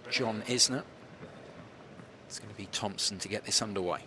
John Isner. It's going to be Thompson to get this underway.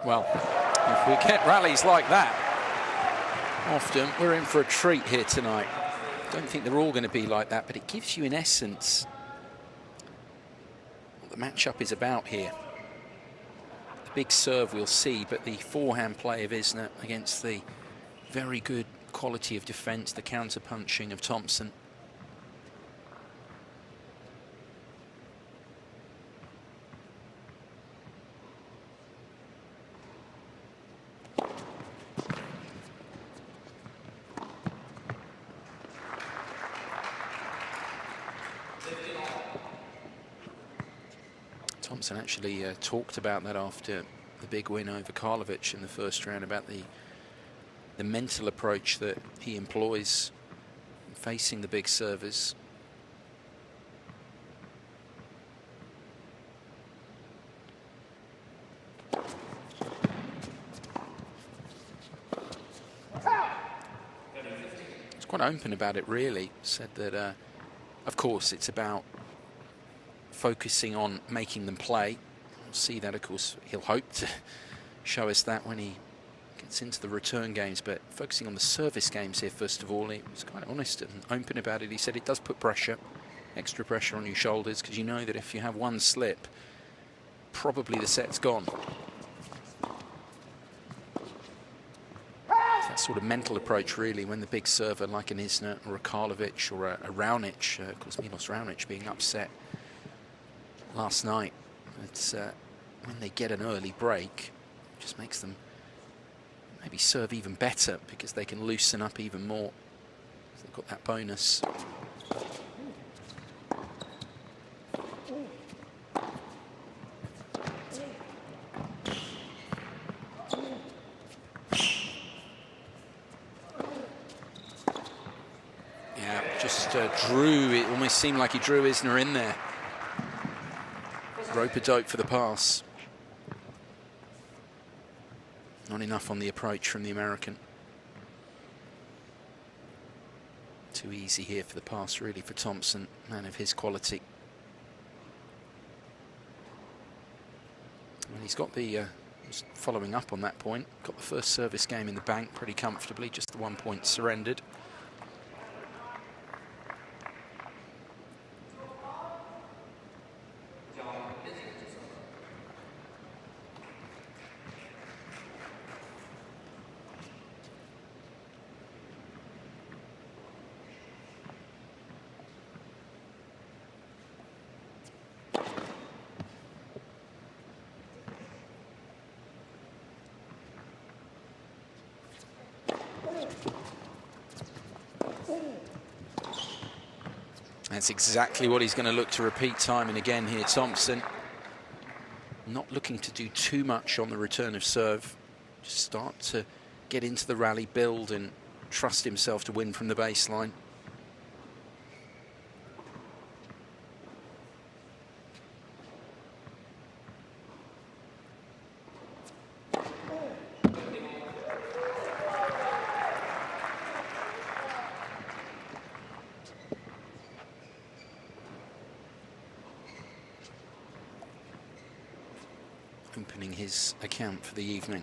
Well, if we get rallies like that, often we're in for a treat here tonight. Don't think they're all going to be like that, but it gives you, in essence, what the matchup is about here. The big serve we'll see, but the forehand play of Isner against the very good quality of defence, the counter-punching of Thompson. Thompson actually talked about that after the big win over Karlovic in the first round, about the mental approach that he employs facing the big servers. He's quite open about it, really. Said that, of course, it's about focusing on making them play. We'll see that, of course. He'll hope to show us that when he gets into the return games, but focusing on the service games here, first of all. He was quite honest and open about it. He said it does put pressure, extra pressure on your shoulders, because you know that if you have one slip, probably the set's gone. It's that sort of mental approach, really, when the big server like an Isner or a Karlovic or a Raonic, of course Milos Raonic being upset last night. It's when they get an early break, it just makes them maybe serve even better, because they can loosen up even more. They've got that bonus. Yeah, just drew, it almost seemed like he drew Isner in there. Rope-a-dope for the pass. Not enough on the approach from the American. Too easy here for the pass, really, for Thompson, man of his quality. And he's got the, following up on that point, got the first service game in the bank pretty comfortably, just the 1 point surrendered. That's exactly what he's going to look to repeat time and again here, Thompson. Not looking to do too much on the return of serve. Just start to get into the rally, build and trust himself to win from the baseline. Opening his account for the evening.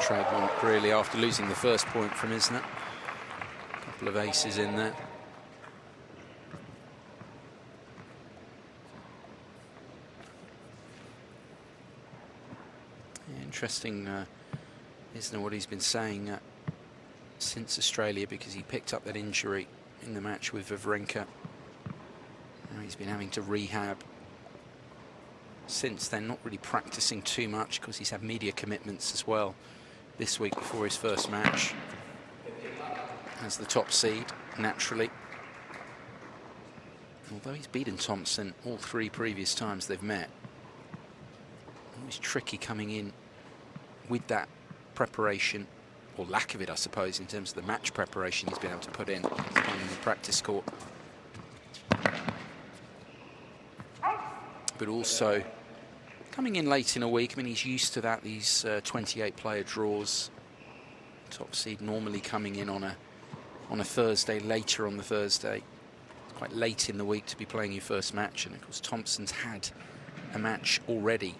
trademark, really, after losing the first point from Isner. A couple of aces in there. Yeah, interesting, Isner, what he's been saying since Australia, because he picked up that injury in the match with Wawrinka. Now he's been having to rehab since then, not really practicing too much because he's had media commitments as well this week before his first match as the top seed, naturally. Although he's beaten Thompson all 3 previous times they've met, always tricky coming in with that preparation, or lack of it, I suppose, in terms of the match preparation he's been able to put in on the practice court. But also coming in late in a week. I mean, he's used to that, these 28-player draws. Top seed normally coming in on a Thursday, later on the Thursday, quite late in the week to be playing your first match. And of course, Thompson's had a match already.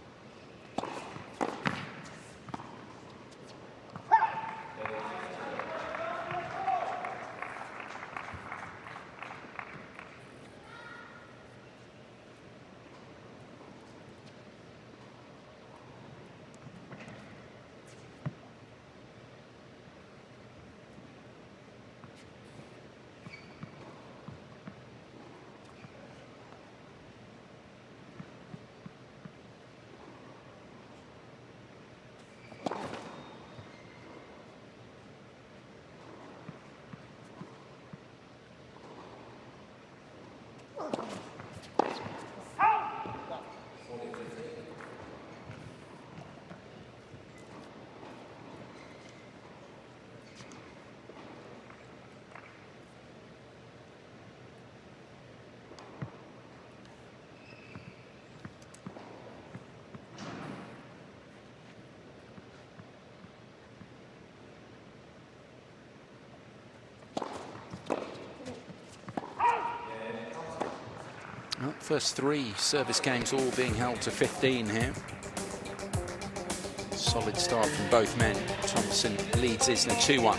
Well, first 3 service games all being held to 15 here. Solid start from both men. Thompson leads Isner 2-1.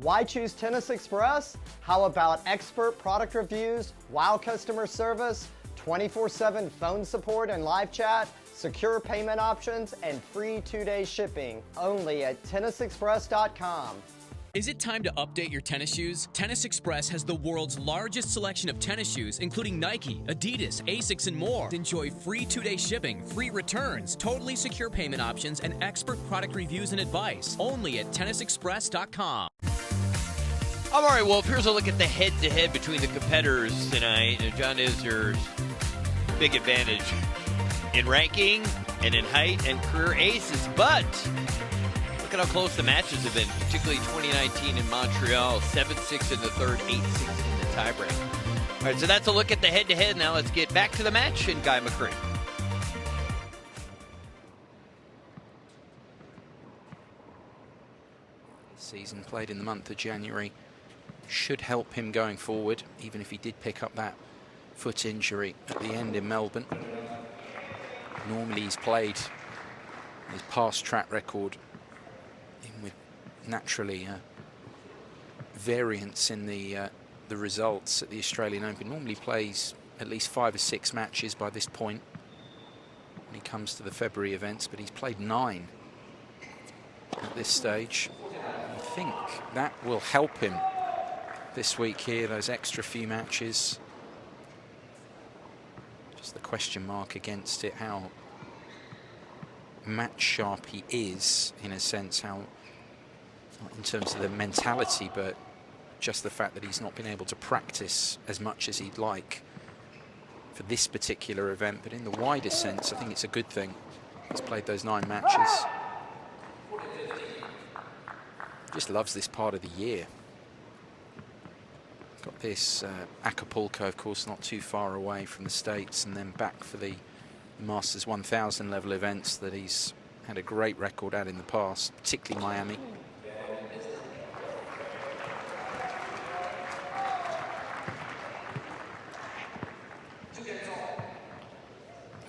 Why choose Tennis Express? How about expert product reviews, wow customer service, 24/7 phone support and live chat, secure payment options, and free 2-day shipping? Only at tennisexpress.com. Is it time to update your tennis shoes? Tennis Express has the world's largest selection of tennis shoes, including Nike, Adidas, Asics, and more. Enjoy free 2-day shipping, free returns, totally secure payment options, and expert product reviews and advice. Only at tennisexpress.com. All right, well, here's a look at the head-to-head between the competitors tonight. John Isner's big advantage in ranking and in height and career aces. But look at how close the matches have been, particularly 2019 in Montreal. 7-6 in the third, 8-6 in the tiebreak. All right, so that's a look at the head-to-head. Now let's get back to the match and Guy McCree. Season played in the month of January should help him going forward, even if he did pick up that foot injury at the end in Melbourne. Normally he's played his past track record in with naturally variance in the results at the Australian Open. Normally plays at least 5 or 6 matches by this point when he comes to the February events, but he's played 9 at this stage. I think that will help him this week here, those extra few matches. Just the question mark against it, how match sharp he is, in a sense, how, not in terms of the mentality, but just the fact that he's not been able to practice as much as he'd like for this particular event, but in the wider sense, I think it's a good thing. He's played those 9 matches. Just loves this part of the year. Got this Acapulco, of course, not too far away from the States, and then back for the Masters 1000 level events that he's had a great record at in the past, particularly Miami.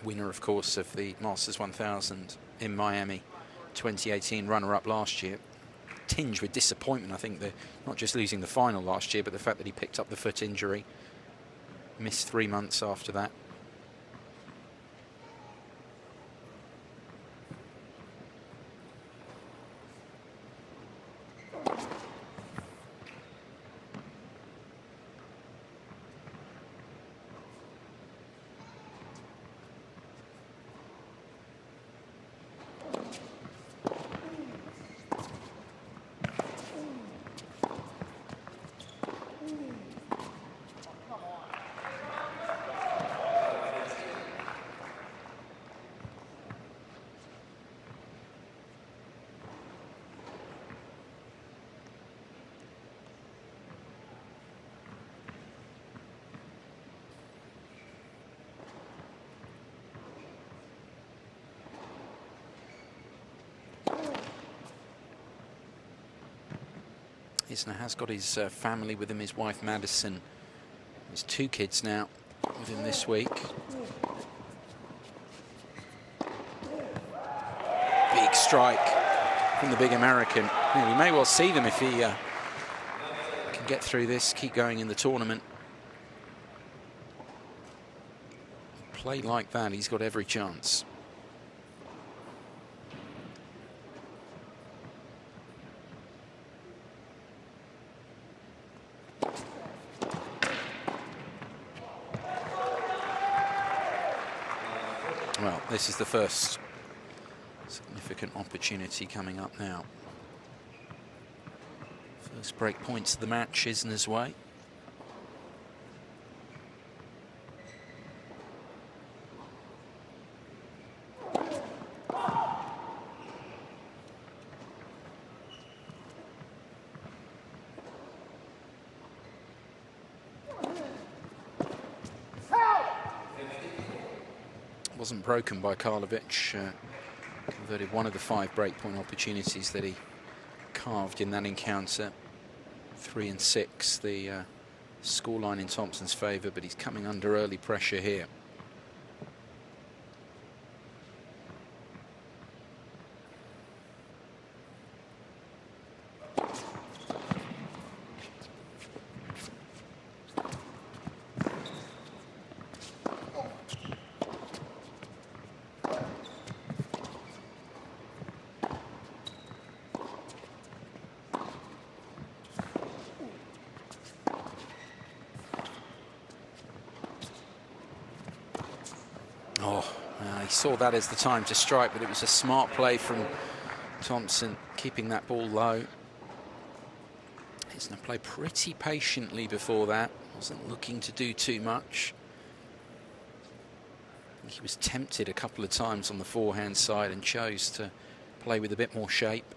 Winner, of course, of the Masters 1000 in Miami 2018, runner-up last year. Tinged with disappointment, I think, not just losing the final last year, but the fact that he picked up the foot injury, missed 3 months after that. Isner has got his family with him, his wife Madison, his 2 kids now with him this week. Big strike from the big American. Yeah, we may well see them if he can get through this, keep going in the tournament. Play like that, he's got every chance. Well, this is the first significant opportunity coming up now. First break points of the match, Isner's way. Wasn't broken by Karlovic, converted one of the 5 breakpoint opportunities that he carved in that encounter. 3 and 6, the scoreline in Thompson's favour, but he's coming under early pressure here. Saw that as the time to strike, but it was a smart play from Thompson, keeping that ball low. Isner played pretty patiently before that, wasn't looking to do too much. I think he was tempted a couple of times on the forehand side and chose to play with a bit more shape.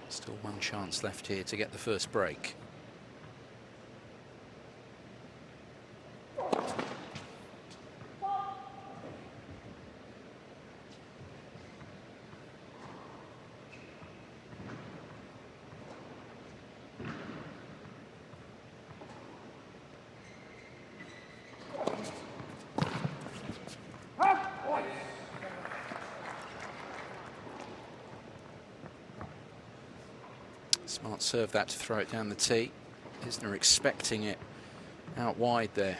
Still 1 chance left here to get the first break. Smart serve that to throw it down the tee. Isner expecting it out wide there.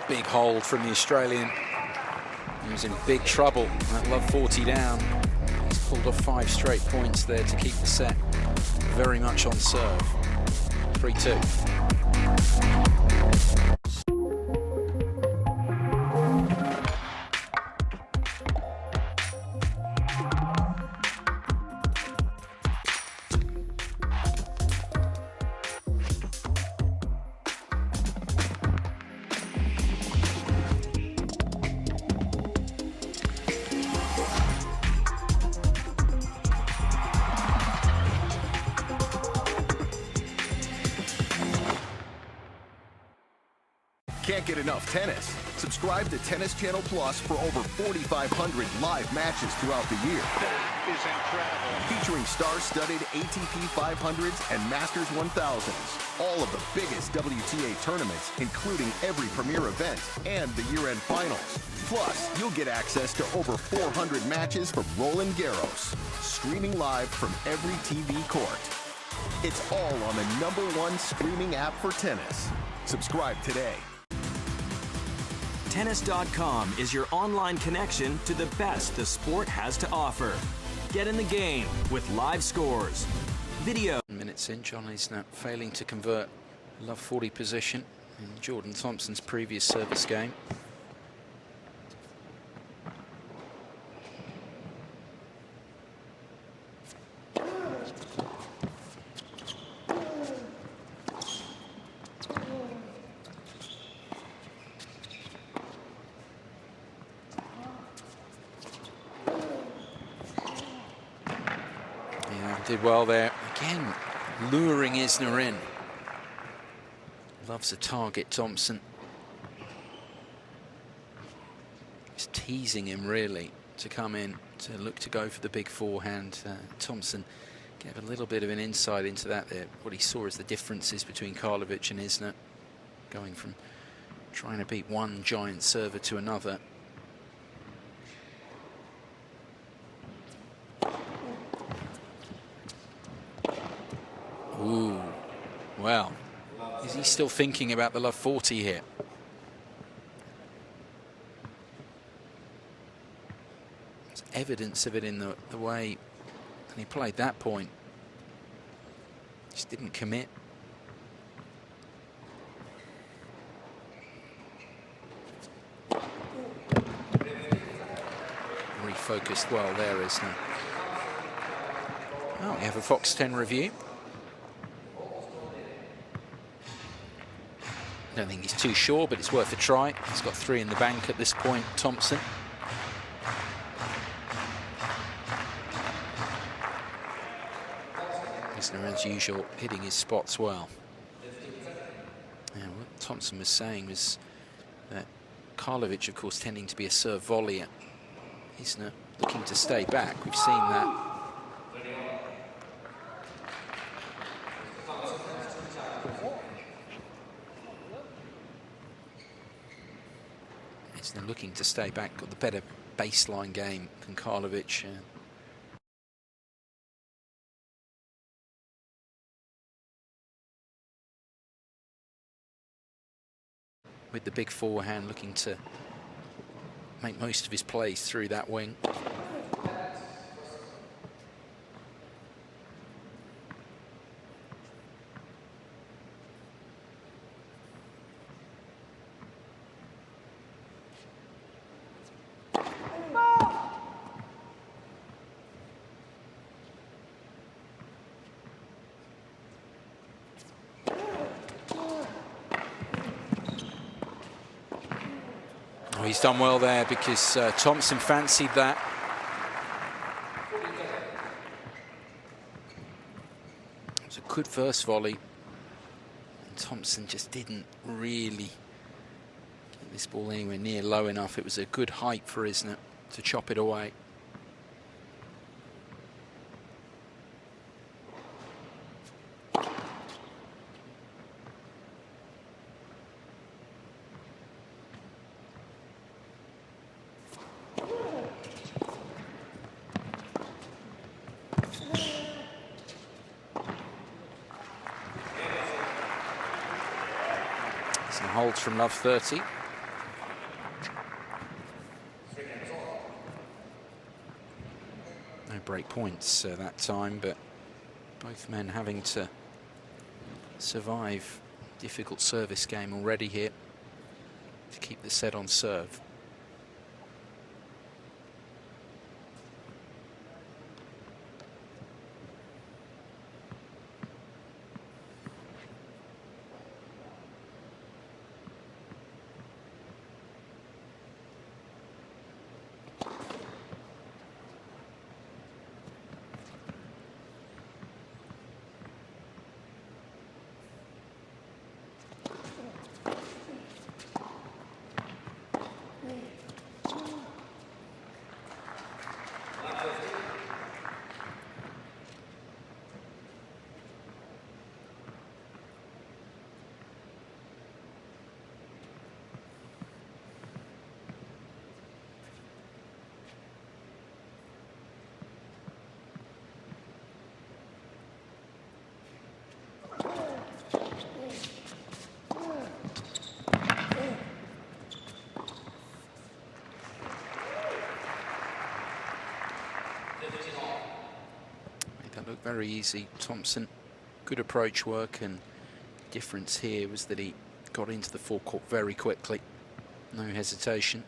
big hold from the Australian. He was in big trouble at love 40 down. He's pulled off 5 straight points there to keep the set very much on serve. 3-2. Can't get enough tennis? Subscribe to Tennis Channel Plus for over 4,500 live matches throughout the year. That is incredible. Featuring star-studded ATP 500s and Masters 1000s. All of the biggest WTA tournaments, including every premier event and the year-end finals. Plus, you'll get access to over 400 matches from Roland Garros. Streaming live from every TV court. It's all on the #1 streaming app for tennis. Subscribe today. Tennis.com is your online connection to the best the sport has to offer. Get in the game with live scores, video. Minutes in, John Isner failing to convert love 40 position in Jordan Thompson's previous service game. Did well there. Again, luring Isner in. Loves a target, Thompson. Just teasing him, really, to come in, to look to go for the big forehand. Thompson gave a little bit of an insight into that there. What he saw is the differences between Karlovic and Isner, going from trying to beat one giant server to another. Ooh, well, is he still thinking about the love 40 here? There's evidence of it in the way he played that point. Just didn't commit. Refocused well there, Isner. Oh, we have a Fox 10 review. I don't think he's too sure, but it's worth a try. He's got 3 in the bank at this point, Thompson. Isner, as usual, hitting his spots well. Yeah, what Thompson was saying was that Karlovic, of course, tending to be a serve volleyer. Isner looking to stay back. We've seen that. Isner looking to stay back, got the better baseline game than Karlovic. With the big forehand, looking to make most of his plays through that wing. He's done well there because Thompson fancied that. It was a good first volley. And Thompson just didn't really get this ball anywhere near low enough. It was a good height for Isner to chop it away. Holds from love 30. break points that time, but both men having to survive difficult service game already here to keep the set on serve. Made that look very easy. Thompson, good approach work, and difference here was that he got into the forecourt very quickly. No hesitation.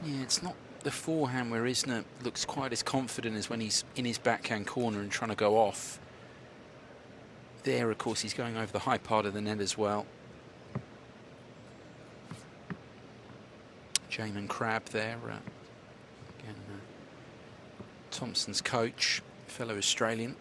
Yeah, it's not the forehand where Isner looks quite as confident as when he's in his backhand corner and trying to go off. There, of course, he's going over the high part of the net as well. Jamin Crabb there, again, Thompson's coach, fellow Australian.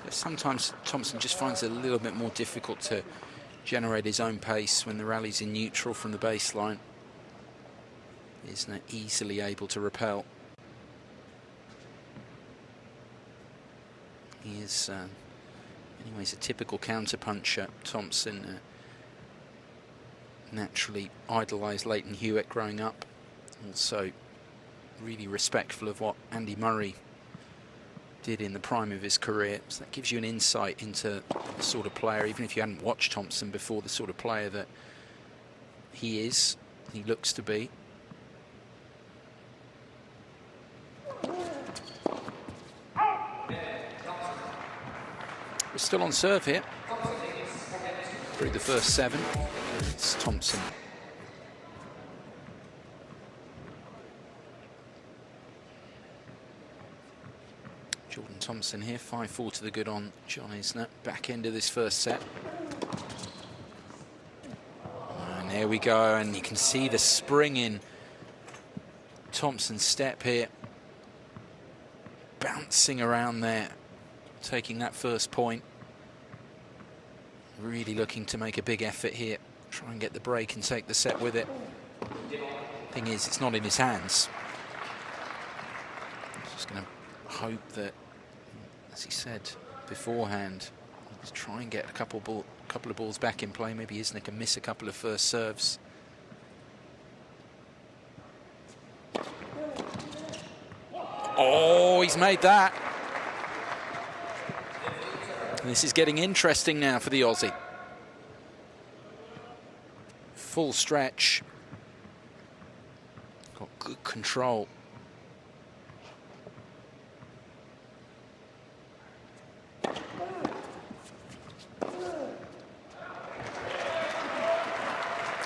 Sometimes Thompson just finds it a little bit more difficult to generate his own pace when the rally's in neutral from the baseline. Isn't easily able to repel. He is, anyways, a typical counter-puncher. Thompson naturally idolised Leighton Hewitt growing up. Also really respectful of what Andy Murray did in the prime of his career. So that gives you an insight into the sort of player, even if you hadn't watched Thompson before, the sort of player that he is, he looks to be. We're still on serve here through the first 7. It's Thompson. Jordan Thompson here, 5-4 to the good on John Isner. Back end of this first set. And there we go, and you can see the spring in Thompson's step here. Bouncing around there, taking that first point. Really looking to make a big effort here. Try and get the break and take the set with it. Thing is, it's not in his hands. Just going to hope that, as he said beforehand, let's try and get a couple of balls back in play. Maybe Isner can miss a couple of first serves. Oh, he's made that. And this is getting interesting now for the Aussie. Full stretch. Got good control.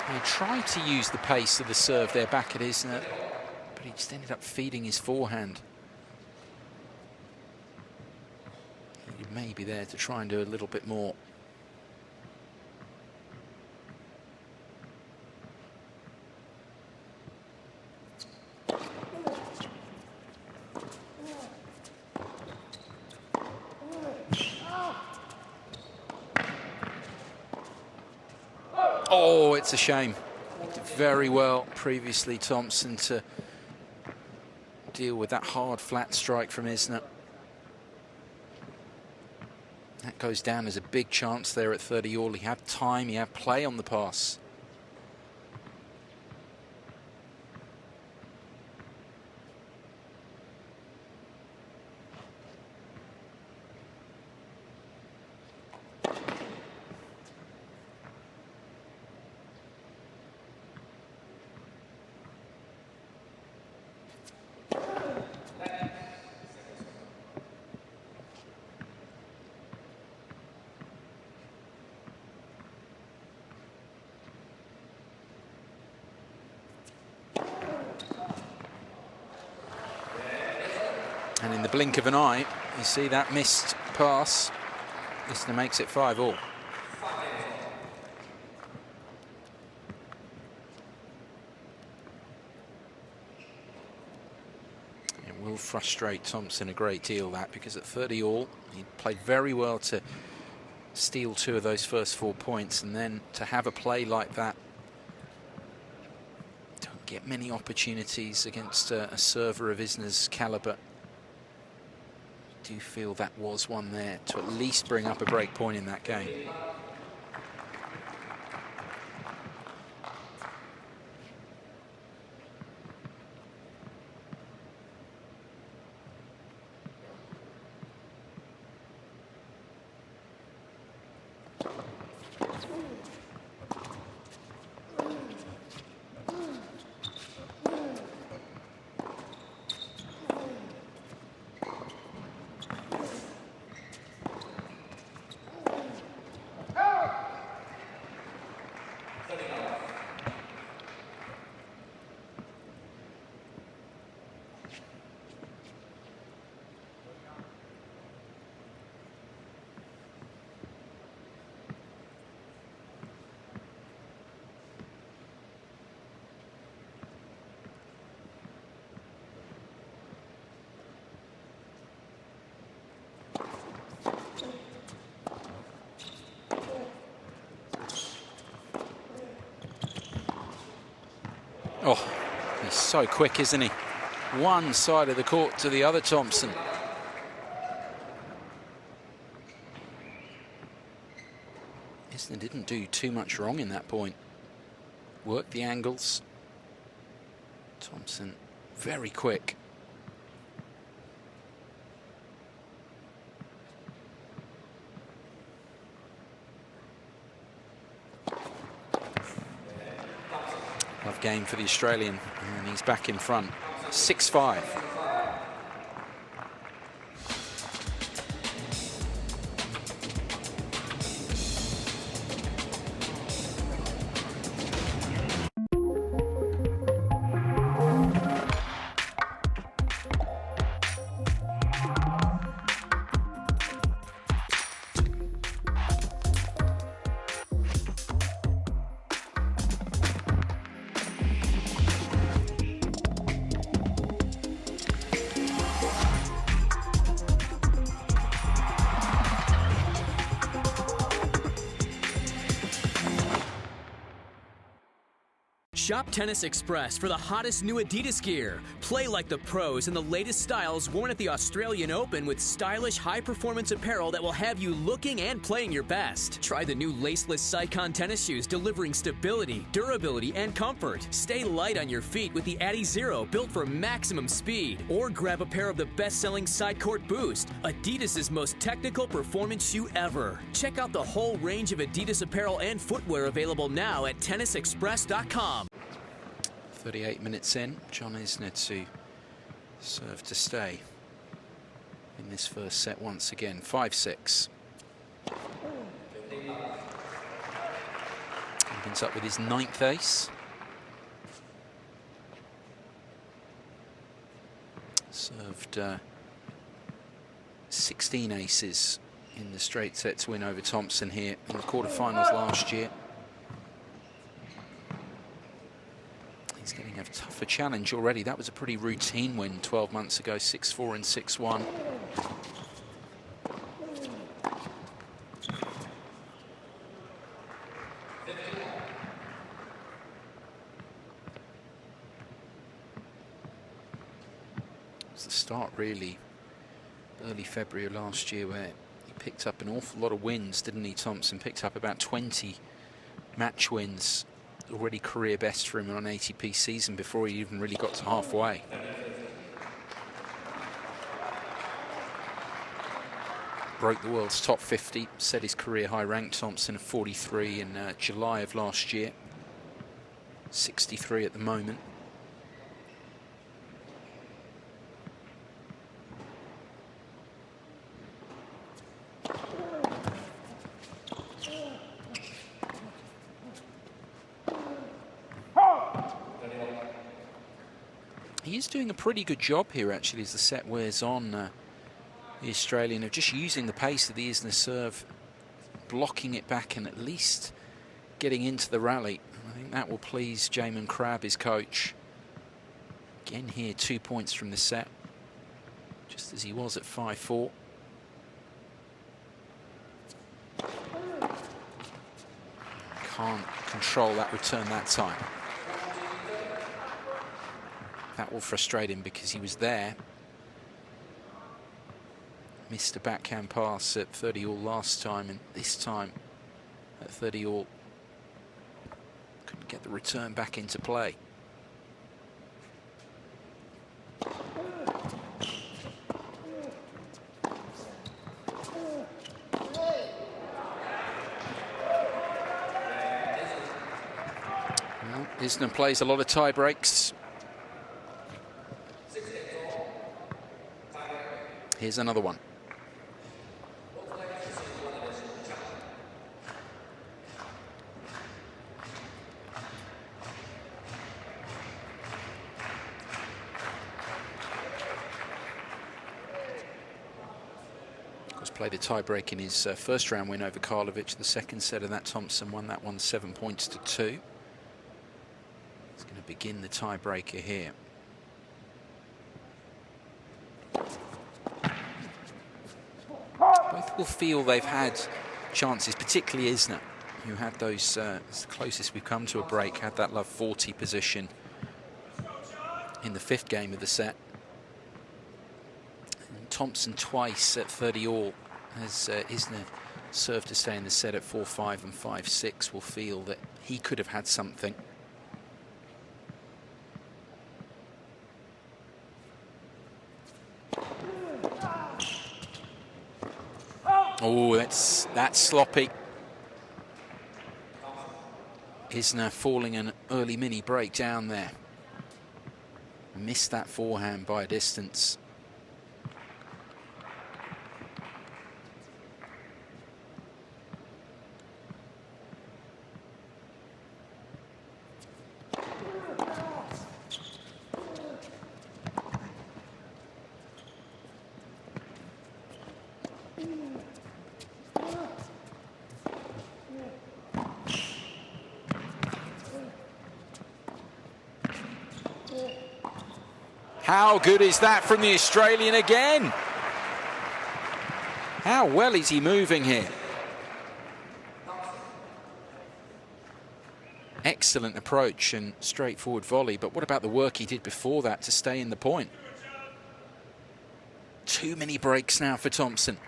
He tried to use the pace of the serve there back at Isner, but he just ended up feeding his forehand. He may be there to try and do a little bit more. Oh, it's a shame. He did very well previously, Thompson, to deal with that hard flat strike from Isner. That goes down as a big chance there at 30 all. He had time, he had play on the pass. And in the blink of an eye, you see that missed pass. Isner makes it 5 all. It will frustrate Thompson a great deal, that, because at 30 all, he played very well to steal 2 of those first 4 points, and then to have a play like that. Don't get many opportunities against a server of Isner's caliber. Do feel that was one there to at least bring up a break point in that game. Oh, he's so quick, isn't he? One side of the court to the other, Thompson. Isner didn't do too much wrong in that point. Worked the angles. Thompson, very quick. Love game for the Australian, and he's back in front. 6-5. Shop Tennis Express for the hottest new Adidas gear. Play like the pros in the latest styles worn at the Australian Open with stylish, high-performance apparel that will have you looking and playing your best. Try the new laceless Sycon tennis shoes delivering stability, durability, and comfort. Stay light on your feet with the Adi Zero built for maximum speed. Or grab a pair of the best-selling Sidecourt Boost, Adidas' most technical performance shoe ever. Check out the whole range of Adidas apparel and footwear available now at tennisexpress.com. 38 minutes in, John Isner to serve to stay in this first set once again. 5-6. Opens up with his 9th ace. Served 16 aces in the straight sets win over Thompson here in the quarterfinals last year. He's getting a tougher challenge already. That was a pretty routine win 12 months ago, 6-4 and 6-1. It's the start really early February of last year where he picked up an awful lot of wins, didn't he, Thompson? Picked up about 20 match wins. Already career best for him on an ATP season before he even really got to halfway. Broke the world's top 50, set his career high rank, Thompson, of 43 in July of last year. 63 at the moment. He is doing a pretty good job here, actually, as the set wears on. The Australian of just using the pace of the Isner serve, blocking it back and at least getting into the rally. I think that will please Jamin Crabb, his coach. Again here, 2 points from the set, just as he was at 5-4. Can't control that return that time. That will frustrate him because he was there. Missed a backhand pass at 30-all last time, and this time at 30-all couldn't get the return back into play. Well, Isner plays a lot of tie breaks. Here's another one. Of course, played a tie-break in his first round win over Karlovic. The second set of that, Thompson won that one 7 points to 2. He's going to begin the tie-breaker here. Both will feel they've had chances, particularly Isner, who had those, it's the closest we've come to a break, had that love 40 position in the 5th game of the set. And Thompson twice at 30-all as Isner served to stay in the set at 4-5 and 5-6 will feel that he could have had something. Oh, that's sloppy. Isner falling an early mini break down there. Missed that forehand by a distance. How good is that from the Australian again? How well is he moving here? Excellent. excellent approach and straightforward volley, but what about the work he did before that to stay in the point? Too many breaks now for Thompson.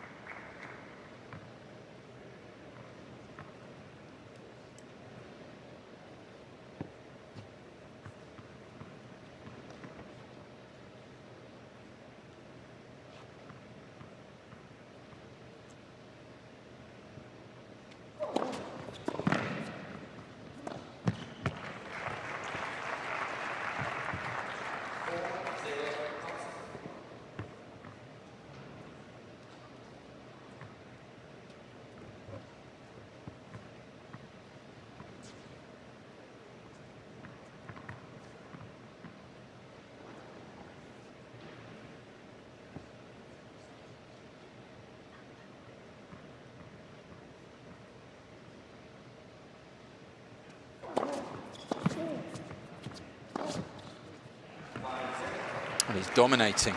And he's dominating.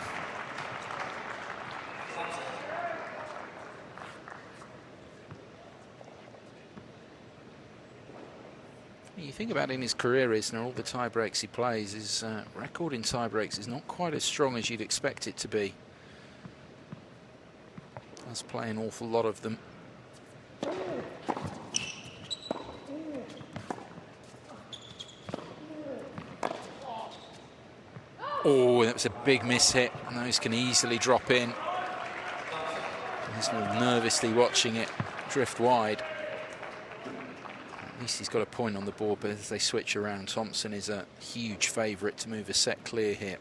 You think about in his career, Isner, all the tie breaks he plays, his record in tie breaks is not quite as strong as you'd expect it to be. Does play an awful lot of them. Oh, that was a big miss hit. And those can easily drop in. He's nervously watching it drift wide. At least he's got a point on the board, but as they switch around, Thompson is a huge favourite to move a set clear here.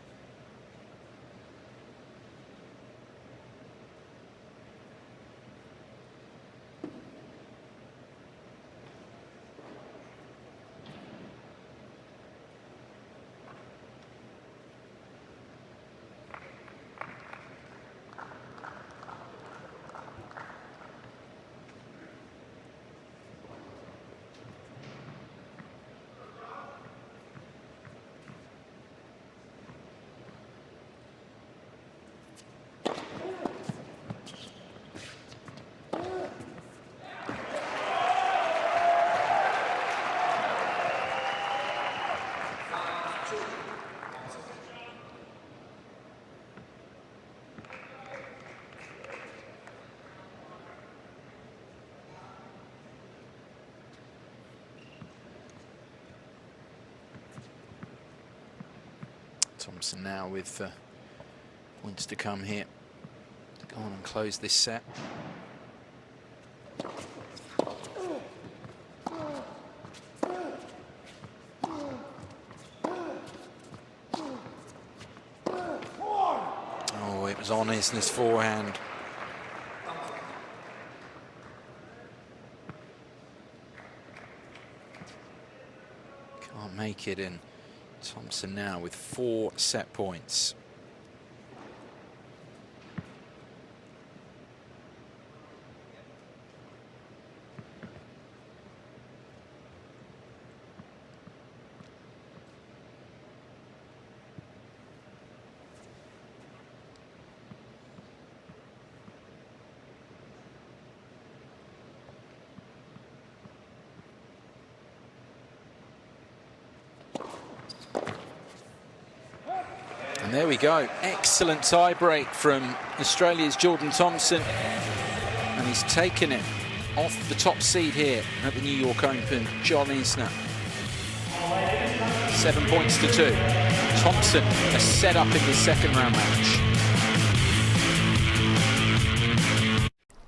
Thompson now with points to come here to go on and close this set. Oh, it was on Isner's forehand. Can't make it in. Thompson now with 4 set points. And there we go, excellent tie break from Australia's Jordan Thompson, and he's taken it off the top seed here at the New York Open, John Isner. 7 points to 2. Thompson a set up in the second round match.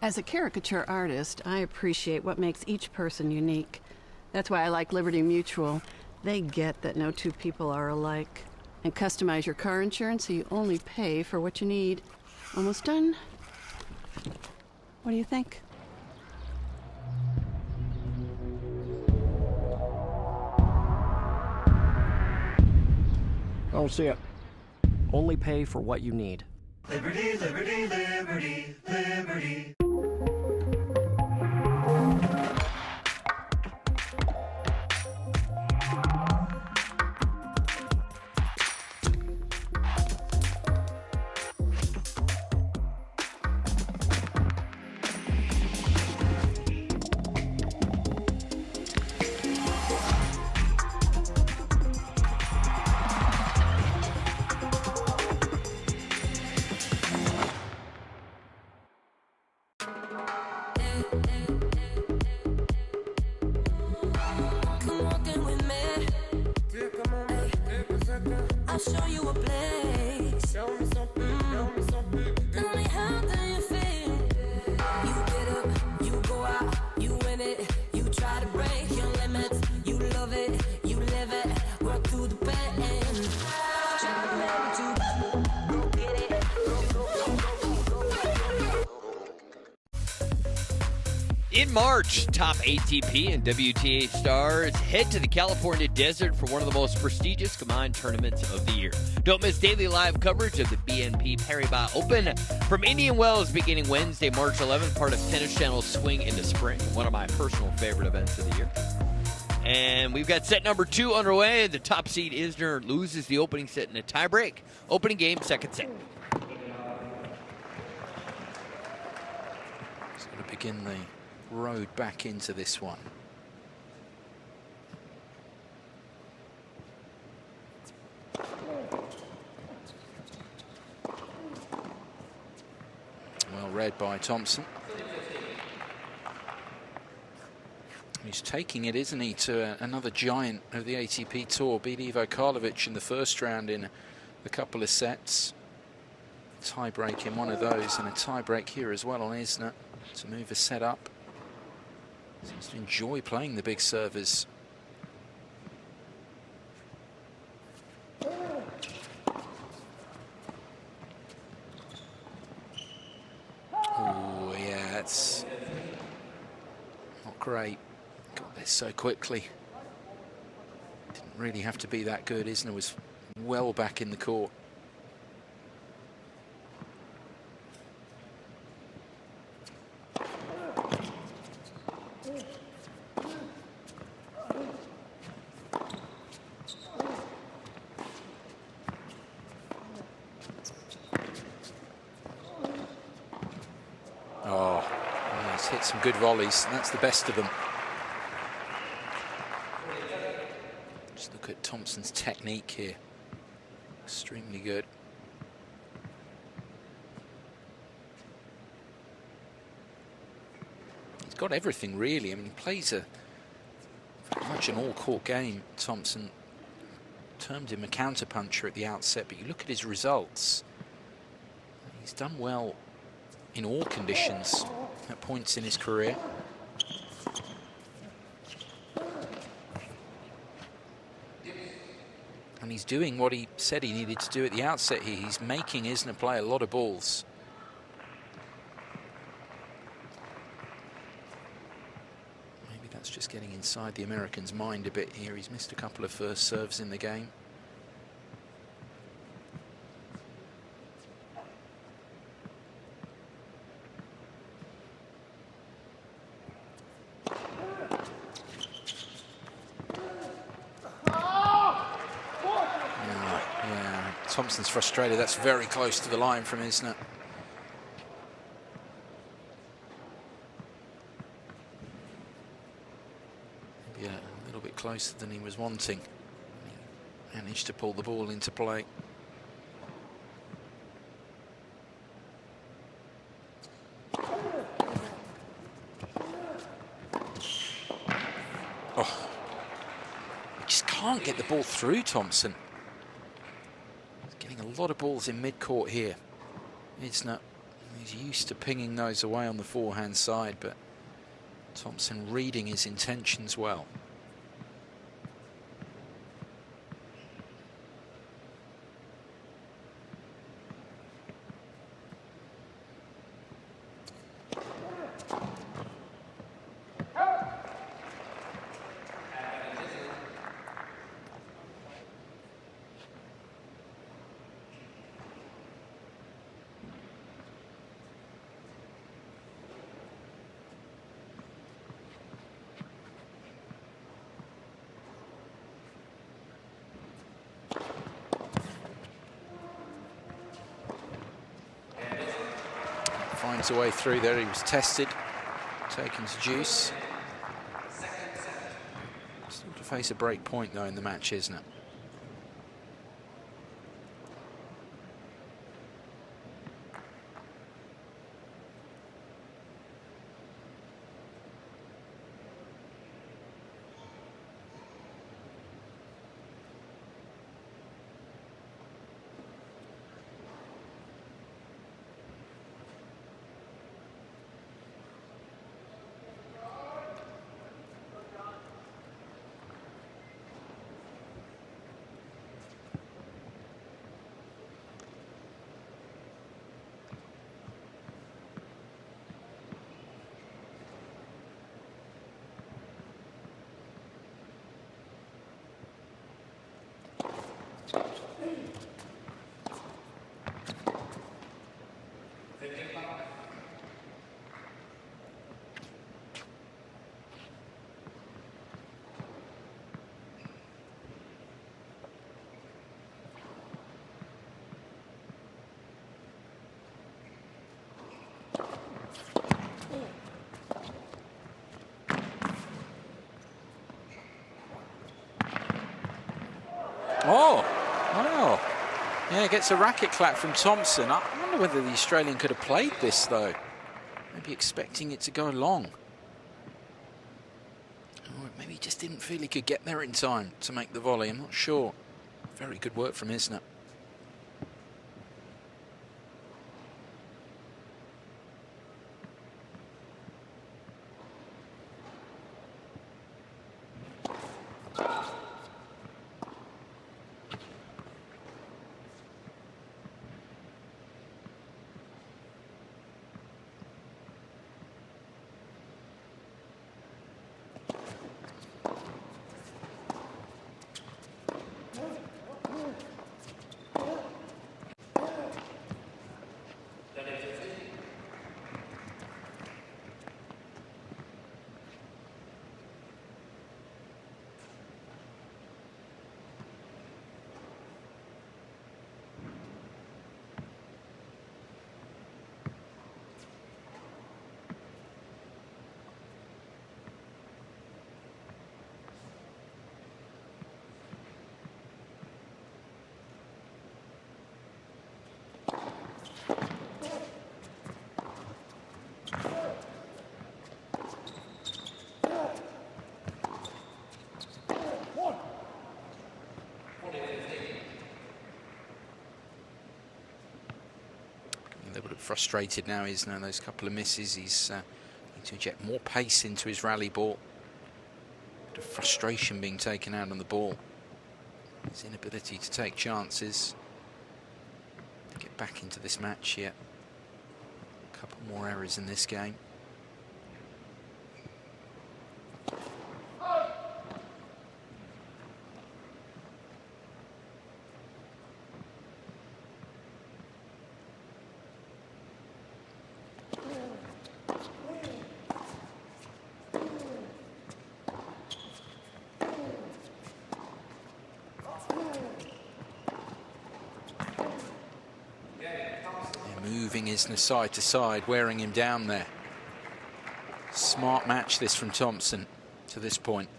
As a caricature artist, I appreciate what makes each person unique. That's why I like Liberty Mutual. They get that no two people are alike. And customize your car insurance so you only pay for what you need. Almost done? What do you think? I don't see it. Only pay for what you need. Liberty, liberty, liberty, liberty. I'll show you a place. Show me something, show me something. Tell me how do you feel? You get up, you go out, you win it. You try to break your limits. You love it, you live it. Work through the pain. Go get it. In March, top ATP and WTA stars head to the California desert for one of the most prestigious combined tournaments of the year. Don't miss daily live coverage of the BNP Paribas Open from Indian Wells beginning Wednesday, March 11th, part of Tennis Channel's Swing into Spring, one of my personal favorite events of the year. And we've got set number 2 underway. The top seed Isner loses the opening set in a tiebreak. Opening game, second set. It's going to begin the road back into this one. Well read by Thompson. He's taking it, isn't he, to another giant of the ATP Tour. Beat Ivo Karlovic in the first round in a couple of sets. Tie break in one of those, and a tie break here as well on Isner to move a set up. Seems to enjoy playing the big servers. Oh, yeah, that's not great. Got this so quickly. Didn't really have to be that good. Isner was well back in the court. Hit some good volleys, and that's the best of them. Just look at Thompson's technique here. Extremely good. He's got everything, really. I mean, he plays very much an all-court game. Thompson termed him a counterpuncher at the outset, but you look at his results. He's done well in all conditions at points in his career. And he's doing what he said he needed to do at the outset here. He's making Isner play a lot of balls. Maybe that's just getting inside the American's mind a bit here. He's missed a couple of first serves in the game. Thompson's frustrated. That's very close to the line from Isner. Maybe a little bit closer than he was wanting. He managed to pull the ball into play. Oh, he just can't get the ball through, Thompson. A lot of balls in mid-court here. He's used to pinging those away on the forehand side, but Thompson reading his intentions well. Finds a way through there. He was tested, taken to juice. Still to face a break point though in the match, isn't it? Oh, wow. Yeah, gets a racket clap from Thompson. I wonder whether the Australian could have played this, though. Maybe expecting it to go long. Or maybe he just didn't feel he could get there in time to make the volley. I'm not sure. Very good work from Isner. A little bit frustrated now, Isner. Those couple of misses, he's need to inject more pace into his rally ball. A bit of frustration being taken out on the ball. His inability to take chances to get back into this match yet. A couple more errors in this game. Moving Isner side to side, wearing him down there. Smart match this from Thompson to this point.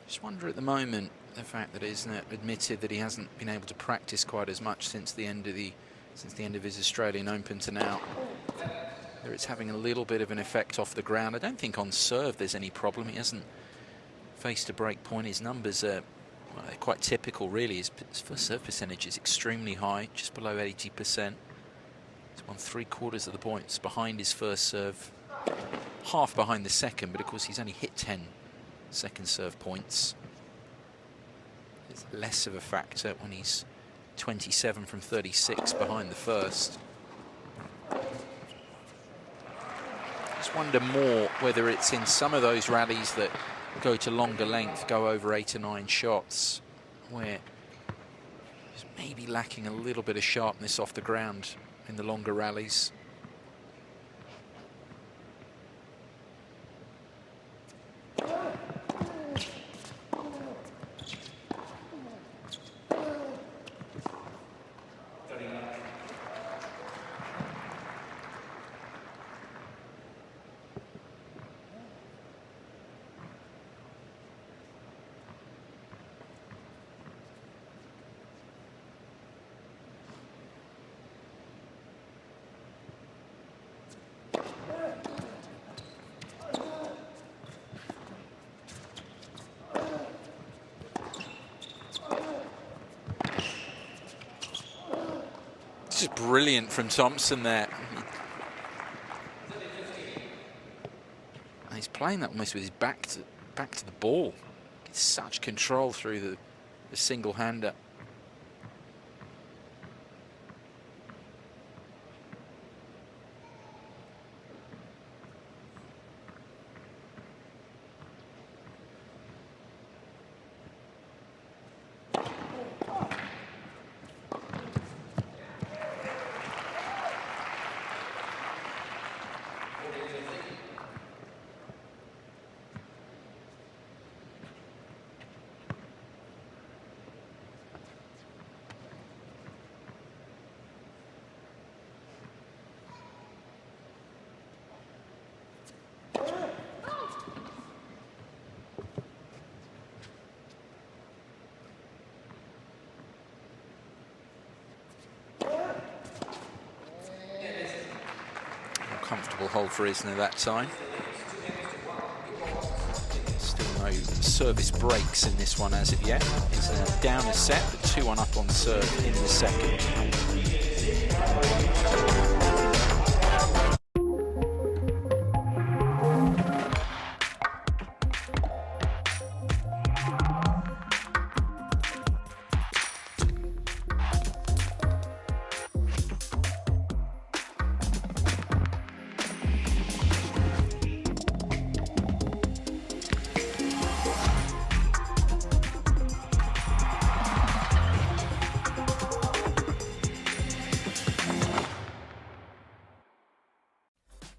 Just wonder at the moment, the fact that Isner admitted that he hasn't been able to practice quite as much since the end of his Australian Open to now. Whether it's having a little bit of an effect off the ground. I don't think on serve there's any problem. He hasn't faced a break point. His numbers are they're quite typical, really. His first serve percentage is extremely high, just below 80%. He's won 3/4 of the points behind his first serve, half behind the second, but of course he's only hit 10 second serve points. It's less of a factor when he's 27 from 36 behind the first. Just wonder more whether it's in some of those rallies that go to longer length, go over 8 or 9 shots, where he's maybe lacking a little bit of sharpness off the ground in the longer rallies. Just brilliant from Thompson there. And he's playing that almost with his back to the ball. Gets such control through the single-hander. double hold for Isner that time. Still no service breaks in this one as of yet. Isner down a set, but 2-1 up on serve in the second.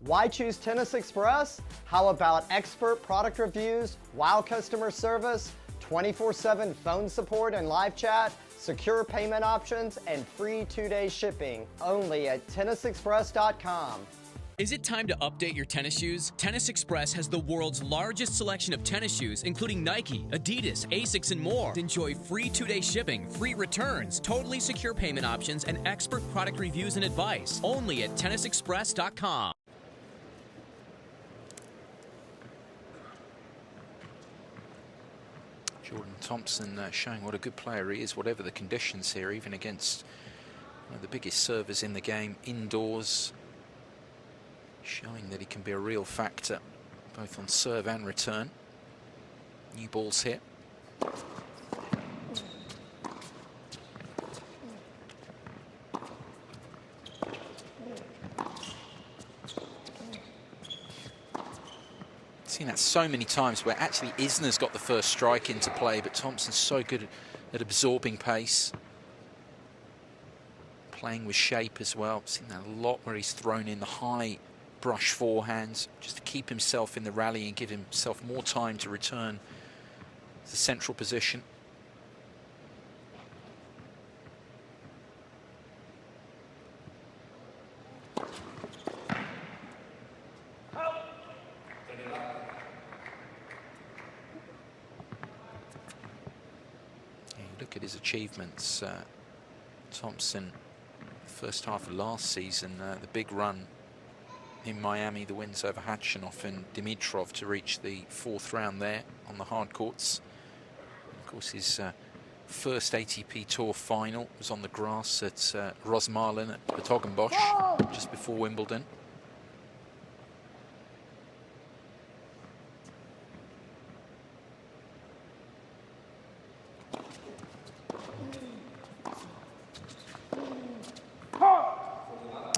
Why choose Tennis Express? How about expert product reviews, wow customer service, 24/7 phone support and live chat, secure payment options, and free 2-day shipping? Only at tennisexpress.com. Is it time to update your tennis shoes? Tennis Express has the world's largest selection of tennis shoes, including Nike, Adidas, ASICS, and more. Enjoy free 2-day shipping, free returns, totally secure payment options, and expert product reviews and advice. Only at tennisexpress.com. Jordan Thompson showing what a good player he is, whatever the conditions here, even against one of the biggest servers in the game indoors. Showing that he can be a real factor, both on serve and return. New balls here. Seen that so many times where actually Isner's got the first strike into play, but Thompson's so good at absorbing pace. Playing with shape as well. Seen that a lot where he's thrown in the high brush forehands just to keep himself in the rally and give himself more time to return to the central position. Look at his achievements. Thompson, first half of last season, the big run in Miami, the wins over Khachanov and Dimitrov to reach the 4th round there on the hard courts. Of course, his first ATP Tour final was on the grass at Rosmalen at Hertogenbosch just before Wimbledon.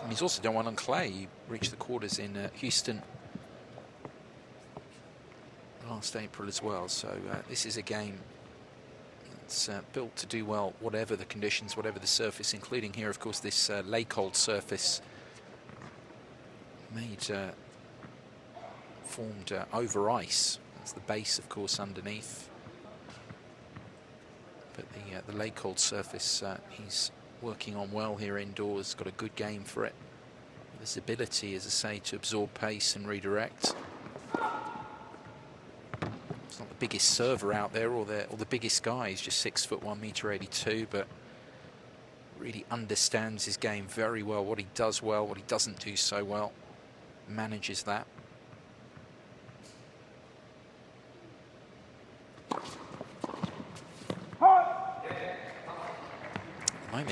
He's also done one on clay. He reached the quarters in Houston last April as well. So this is a game that's built to do well, whatever the conditions, whatever the surface, including here, of course, this lake-hold surface formed over ice. That's the base, of course, underneath. But the lake-hold surface, he's working on well here indoors, got a good game for it. This ability, as I say, to absorb pace and redirect. It's not the biggest server out there or the biggest guy. He's just 6'1", 1m82, but really understands his game very well, what he does well, what he doesn't do so well. Manages that.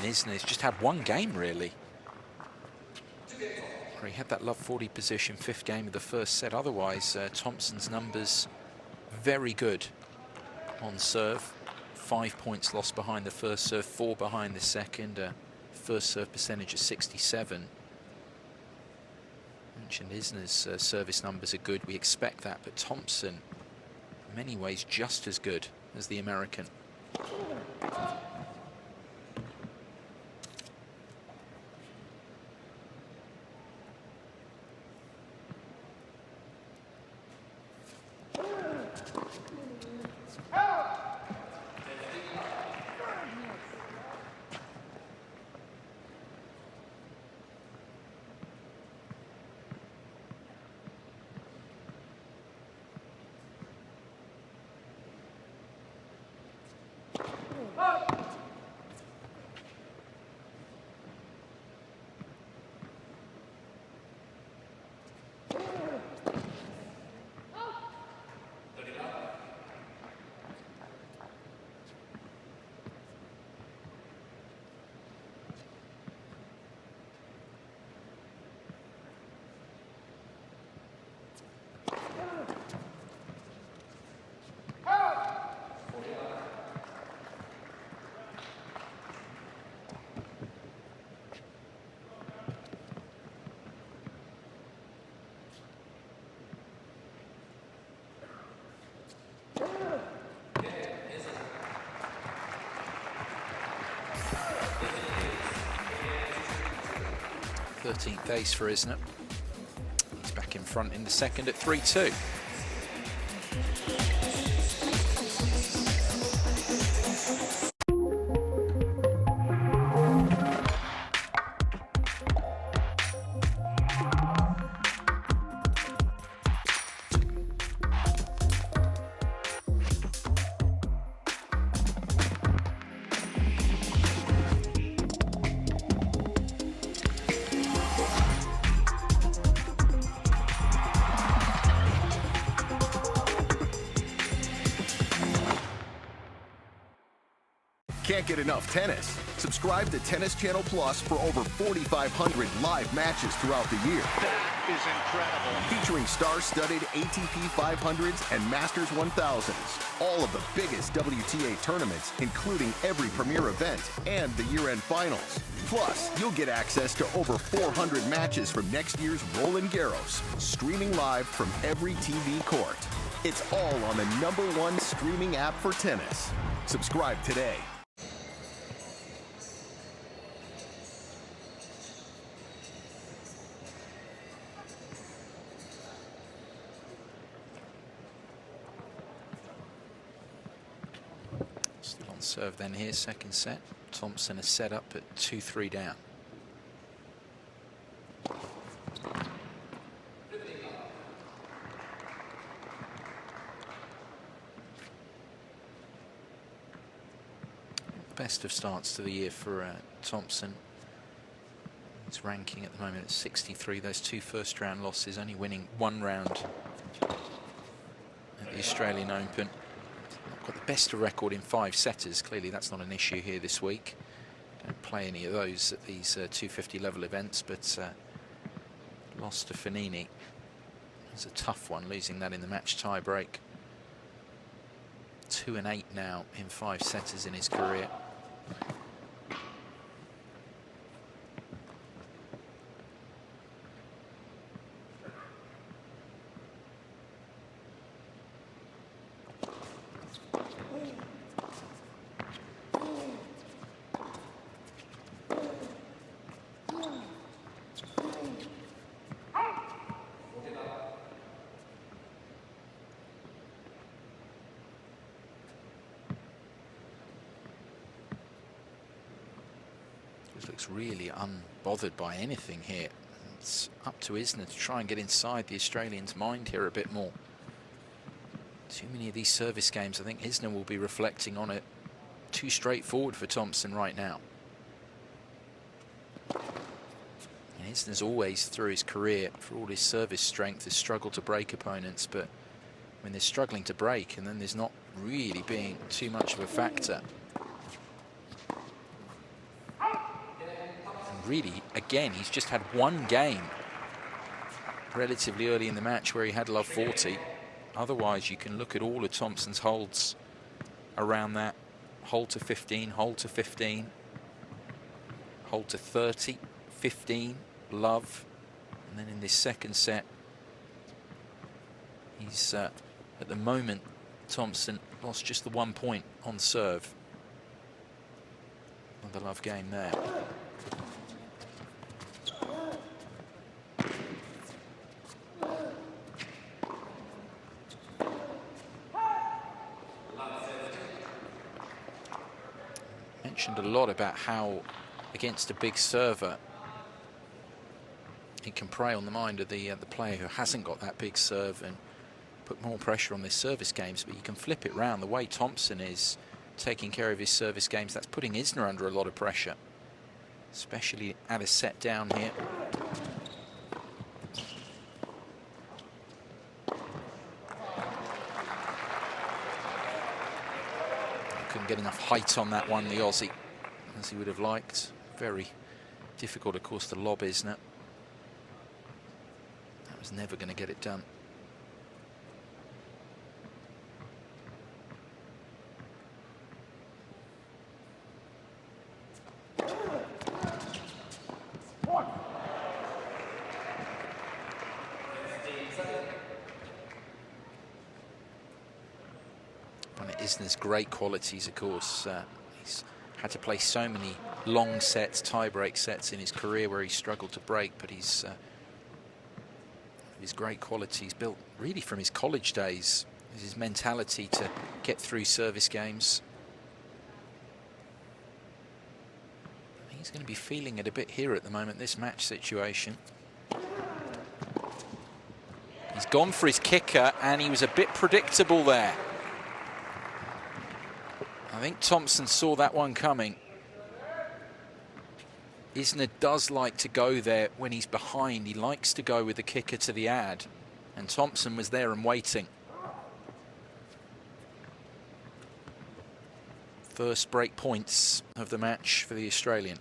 Isner's just had one game really where he had that love 40 position, 5th game of the first set. Otherwise, Thompson's numbers very good on serve. 5 points lost behind the first serve, 4 behind the second. First serve percentage of 67. Mentioned Isner's service numbers are good. We expect that, but Thompson, in many ways, just as good as the American. 13th ace for Isner. He's back in front in the second at 3-2. Can't get enough tennis? Subscribe to Tennis Channel Plus for over 4,500 live matches throughout the year. That is incredible. Featuring star-studded ATP 500s and Masters 1000s. All of the biggest WTA tournaments, including every premier event and the year-end finals. Plus, you'll get access to over 400 matches from next year's Roland Garros, streaming live from every TV court. It's all on the #1 streaming app for tennis. Subscribe today. Still on serve then here, second set. Thompson is set up at 2-3 down. Best of starts to the year for Thompson. His ranking at the moment at 63. Those 2 first-round losses, only winning 1 round at the Australian Open. Got the best of record in 5 setters. Clearly that's not an issue here this week. Don't play any of those at these 250 level events, but lost to Fognini. It was a tough one, losing that in the match tie break. 2-8 now in 5 setters in his career. Looks really unbothered by anything here. It's up to Isner to try and get inside the Australian's mind here a bit more. Too many of these service games, I think Isner will be reflecting on it. Too straightforward for Thompson right now. And Isner's always, through his career, for all his service strength, has struggled to break opponents, but when they're struggling to break and then there's not really being too much of a factor. Really, again, he's just had 1 game relatively early in the match where he had love 40. Otherwise, you can look at all of Thompson's holds around that. Hold to 15, hold to 15, hold to 30, 15, love. And then in this second set, he's, at the moment, Thompson lost just the 1 point on serve. Another love game there. Mentioned a lot about how against a big server it can prey on the mind of the player who hasn't got that big serve and put more pressure on their service games, but you can flip it round. The way Thompson is taking care of his service games, that's putting Isner under a lot of pressure, especially at a set down here. Couldn't get enough height on that one, the Aussie, as he would have liked. Very difficult, of course, to lob Isner. That was never going to get it done. One of Isner's great qualities, of course, he's had to play so many long sets, tie-break sets in his career where he struggled to break, but his great qualities built really from his college days, his mentality to get through service games. I think he's going to be feeling it a bit here at the moment, this match situation. He's gone for his kicker, and he was a bit predictable there. I think Thompson saw that one coming. Isner does like to go there when he's behind. He likes to go with the kicker to the ad. And Thompson was there and waiting. First break points of the match for the Australian.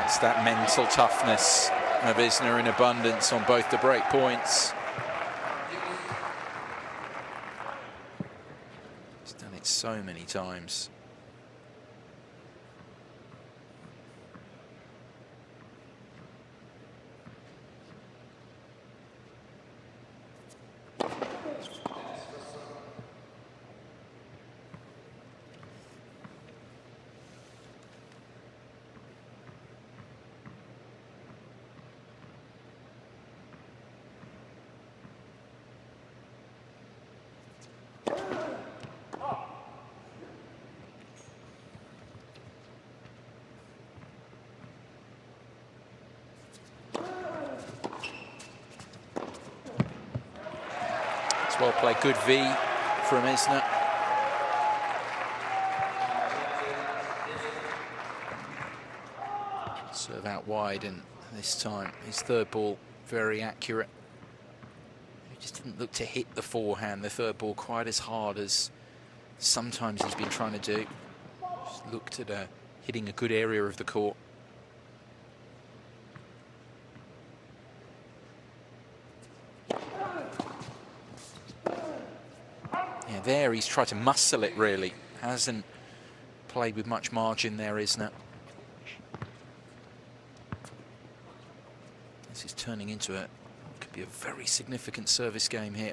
It's that mental toughness of Isner in abundance on both the break points. He's done it so many times. Well played, good V from Isner. Serve out wide, and this time his third ball very accurate. He just didn't look to hit the forehand, the third ball, quite as hard as sometimes he's been trying to do. Just looked at hitting a good area of the court. There he's tried to muscle it, really. Hasn't played with much margin there, Isner. This is turning into could be a very significant service game here.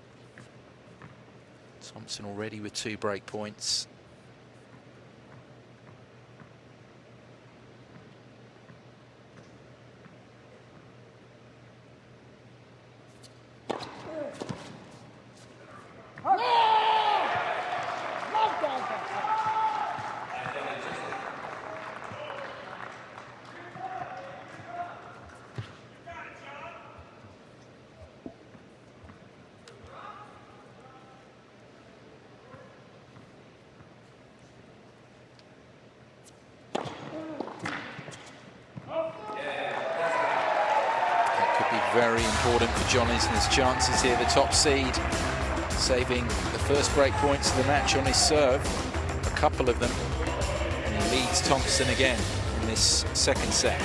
Thompson already with 2 break points. Very important for John Isner's chances here, the top seed, saving the first break points of the match on his serve, a couple of them, and he leads Thompson again in this second set.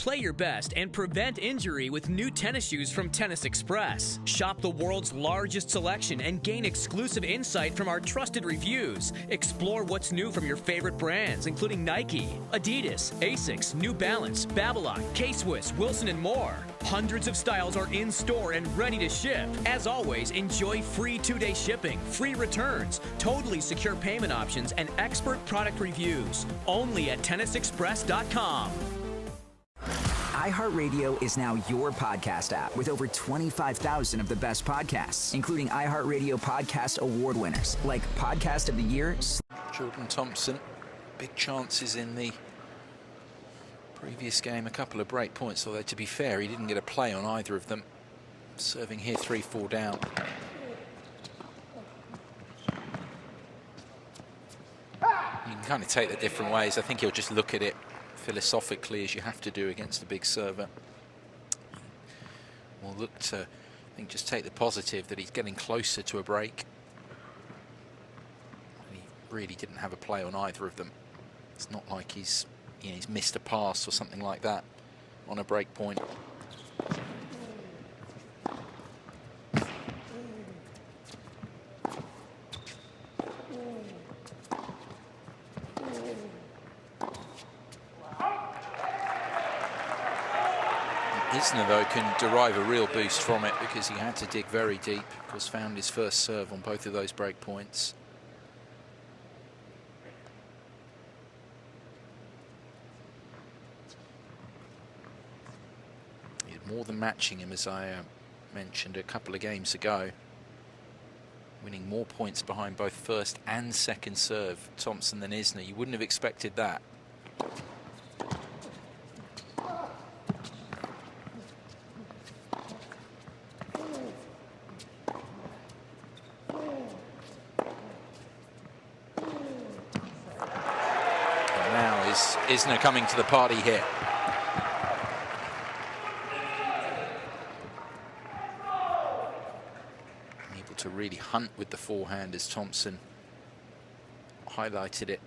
Play your best and prevent injury with new tennis shoes from Tennis Express. Shop the world's largest selection and gain exclusive insight from our trusted reviews. Explore what's new from your favorite brands, including Nike, Adidas, Asics, New Balance, Babylon, K-Swiss, Wilson, and more. Hundreds of styles are in store and ready to ship. As always, enjoy free 2-day shipping, free returns, totally secure payment options, and expert product reviews. Only at tennisexpress.com. iHeartRadio is now your podcast app with over 25,000 of the best podcasts, including iHeartRadio Podcast Award winners like Podcast of the Year. Jordan Thompson, big chances in the previous game, a couple of break points, although to be fair, he didn't get a play on either of them. Serving here 3-4 down. You can kind of take that different ways. I think he'll just look at it philosophically, as you have to do against a big server. We'll look to, I think, just take the positive that he's getting closer to a break. He really didn't have a play on either of them. It's not like he's missed a pass or something like that on a break point. Isner, though, can derive a real boost from it because he had to dig very deep, because found his first serve on both of those break points. He had more than matching him, as I mentioned a couple of games ago. Winning more points behind both first and second serve, Thompson, than Isner. You wouldn't have expected that. Isner coming to the party here. Able to really hunt with the forehand, as Thompson highlighted it.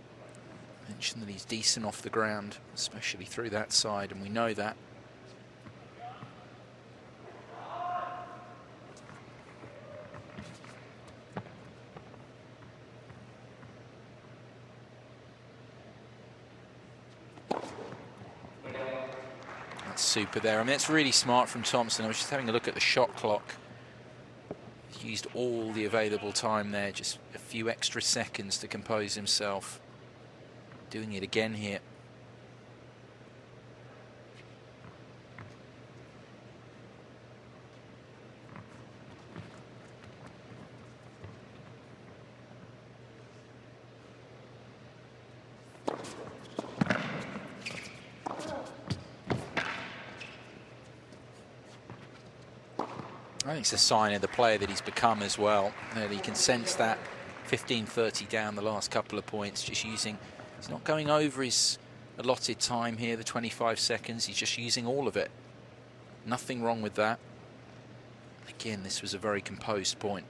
Mentioned that he's decent off the ground, especially through that side, and we know that. Super there. I mean, it's really smart from Thompson. I was just having a look at the shot clock. He's used all the available time there, just a few extra seconds to compose himself. Doing it again here. I think it's a sign of the player that he's become as well, that he can sense that 15-30 down the last couple of points, just using, he's not going over his allotted time here, the 25 seconds, he's just using all of it. Nothing wrong with that. Again, this was a very composed point.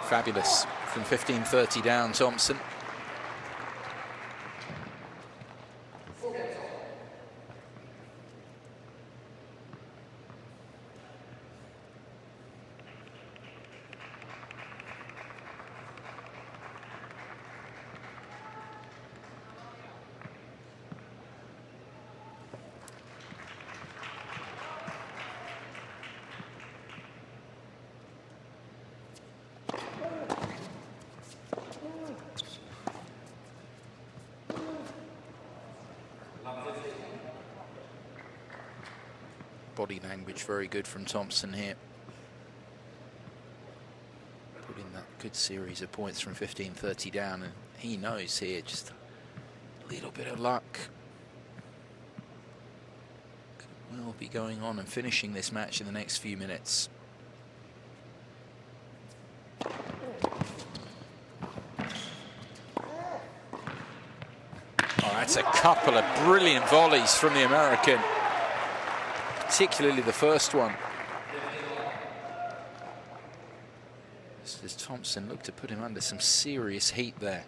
Fabulous from 15-30 down, Thompson. Body language very good from Thompson here. Put in that good series of points from 15-30 down, and he knows here just a little bit of luck could well be going on and finishing this match in the next few minutes. That's a couple of brilliant volleys from the American, particularly the first one. As Thompson looked to put him under some serious heat there.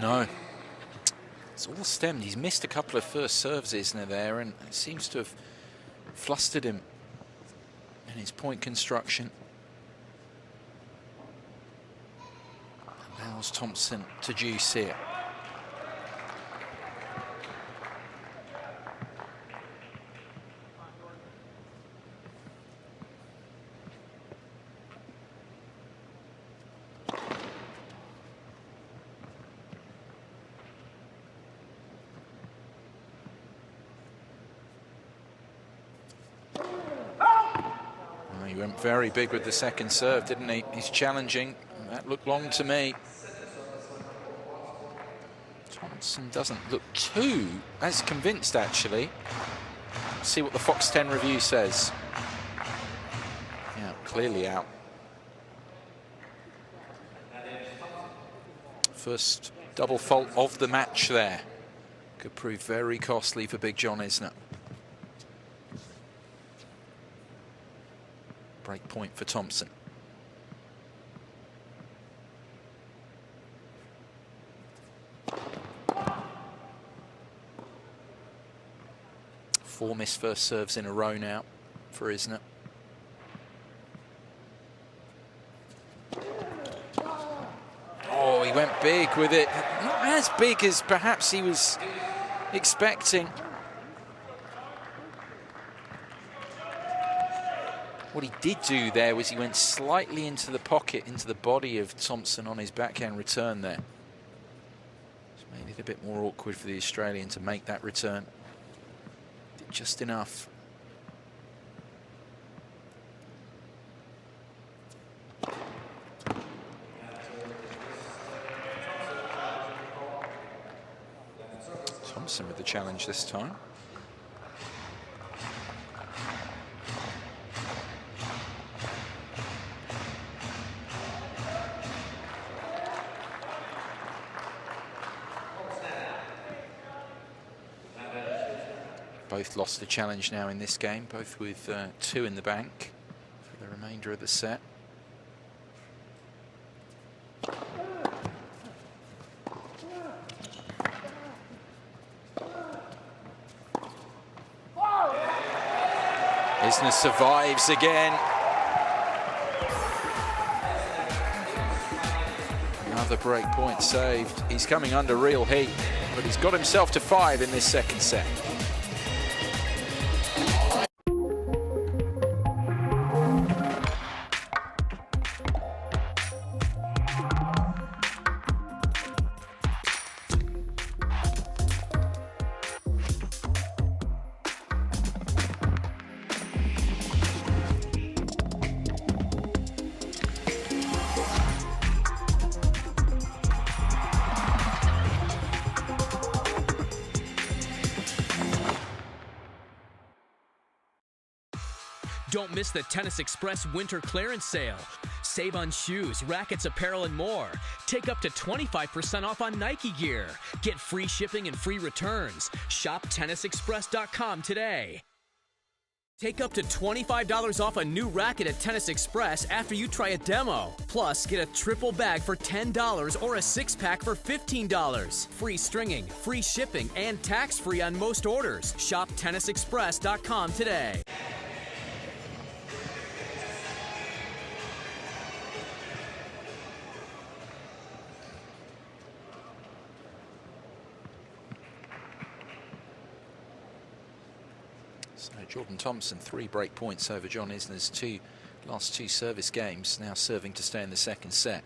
No. It's all stemmed. He's missed a couple of first serves, Isner, there, and it seems to have flustered him in his point construction. Allows Thompson to juice here. He went very big with the second serve, didn't he? He's challenging. That looked long to me. Thompson doesn't look too as convinced, actually. Let's see what the Fox 10 review says. Yeah, clearly out. First double fault of the match there. Could prove very costly for Big John Isner. Break point for Thompson. Four missed first serves in a row now for Isner. Oh, he went big with it. Not as big as perhaps he was expecting. What he did do there was he went slightly into the pocket, into the body of Thompson on his backhand return there. Just made it a bit more awkward for the Australian to make that return. Did just enough. Thompson with the challenge this time. Both lost the challenge now in this game, both with 2 in the bank for the remainder of the set. Isner survives again. Another break point saved. He's coming under real heat, but he's got himself to 5 in this second set. Don't miss the Tennis Express Winter Clearance Sale. Save on shoes, rackets, apparel, and more. Take up to 25% off on Nike gear. Get free shipping and free returns. Shop tennisexpress.com today. Take up to $25 off a new racket at Tennis Express after you try a demo. Plus, get a triple bag for $10 or a 6-pack for $15. Free stringing, free shipping, and tax-free on most orders. Shop tennisexpress.com today. So Jordan Thompson, 3 break points over John Isner's last two service games, now serving to stay in the second set.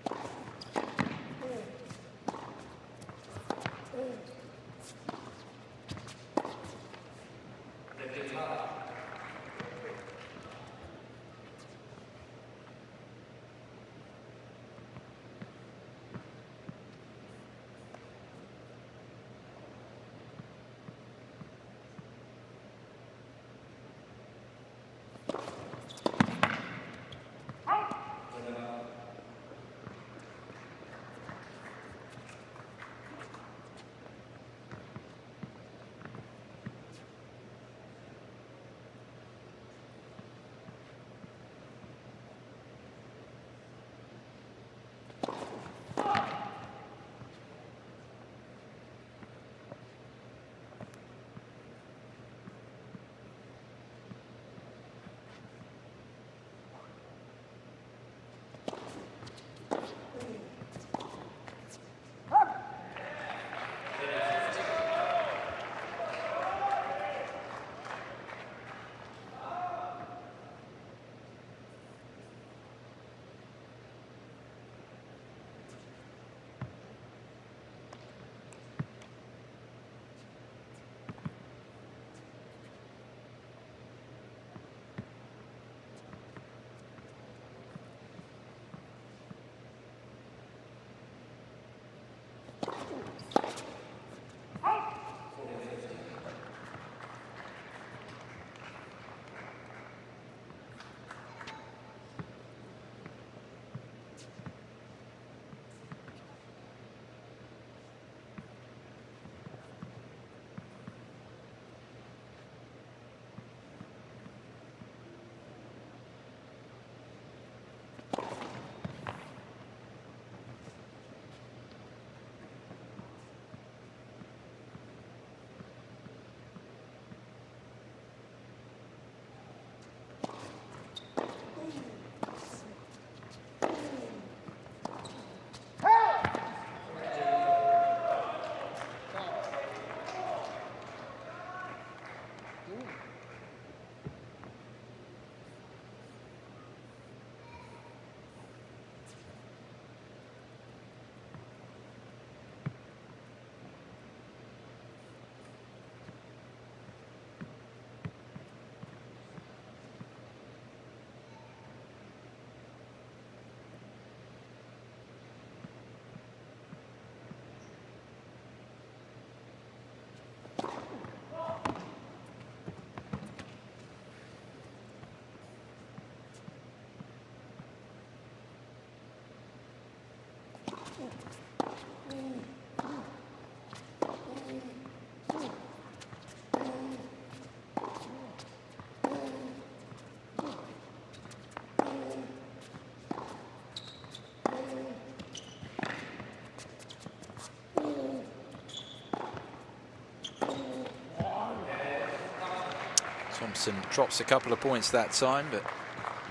Thompson drops a couple of points that time, but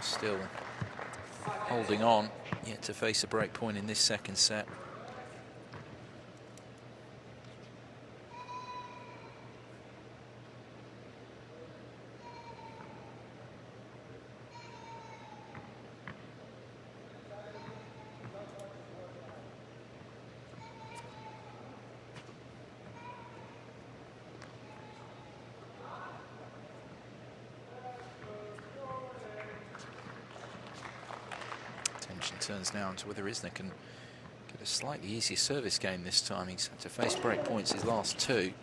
still holding on, yet to face a break point in this second set. Turns now into whether Isner can get a slightly easier service game this time. He's had to face break points his last two.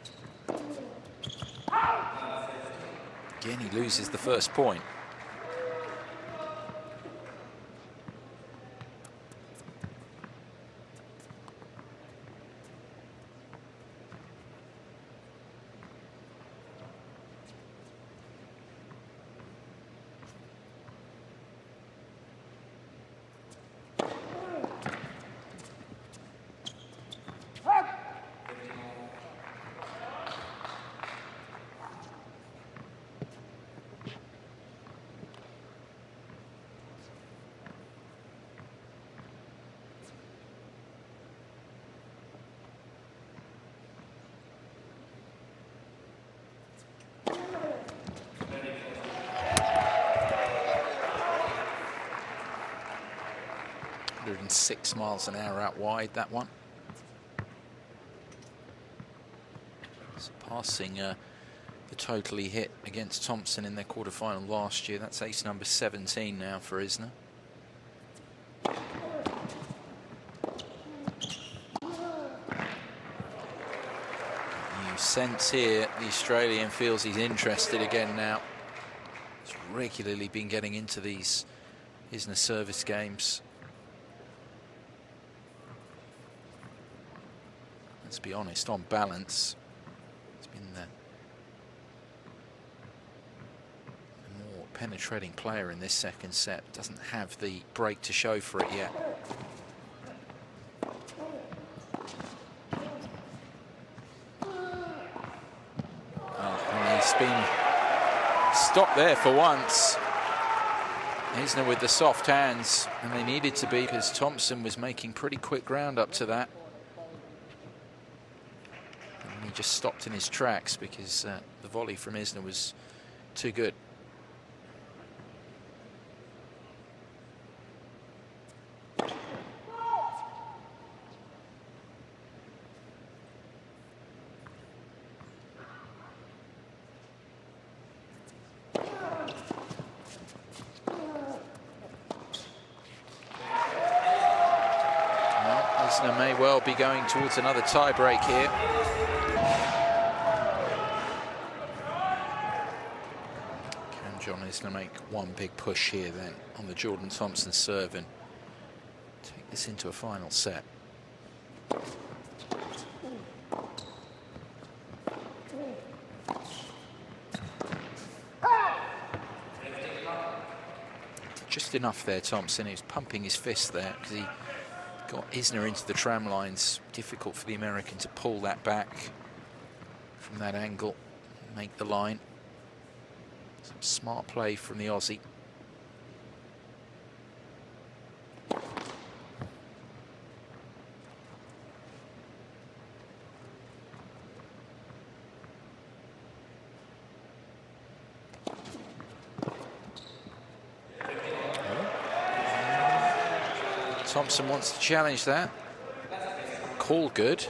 Again, he loses the first point. .6 miles an hour out wide, that one. Surpassing the total he hit against Thompson in their quarterfinal last year. That's ace number 17 now for Isner. You sense here the Australian feels he's interested again now. He's regularly been getting into these Isner service games. Let's be honest, on balance, it's been the more penetrating player in this second set. Doesn't have the break to show for it yet. And he's been stopped there for once. Isner with the soft hands, and they needed to be because Thompson was making pretty quick ground up to that. Just stopped in his tracks because the volley from Isner was too good. Well, Isner may well be going towards another tie break here. John Isner make one big push here then on the Jordan Thompson serve and take this into a final set. Just enough there, Thompson. He was pumping his fist there because he got Isner into the tram lines. Difficult for the American to pull that back from that angle and make the line. Some smart play from the Aussie. Thompson wants to challenge that. Call good.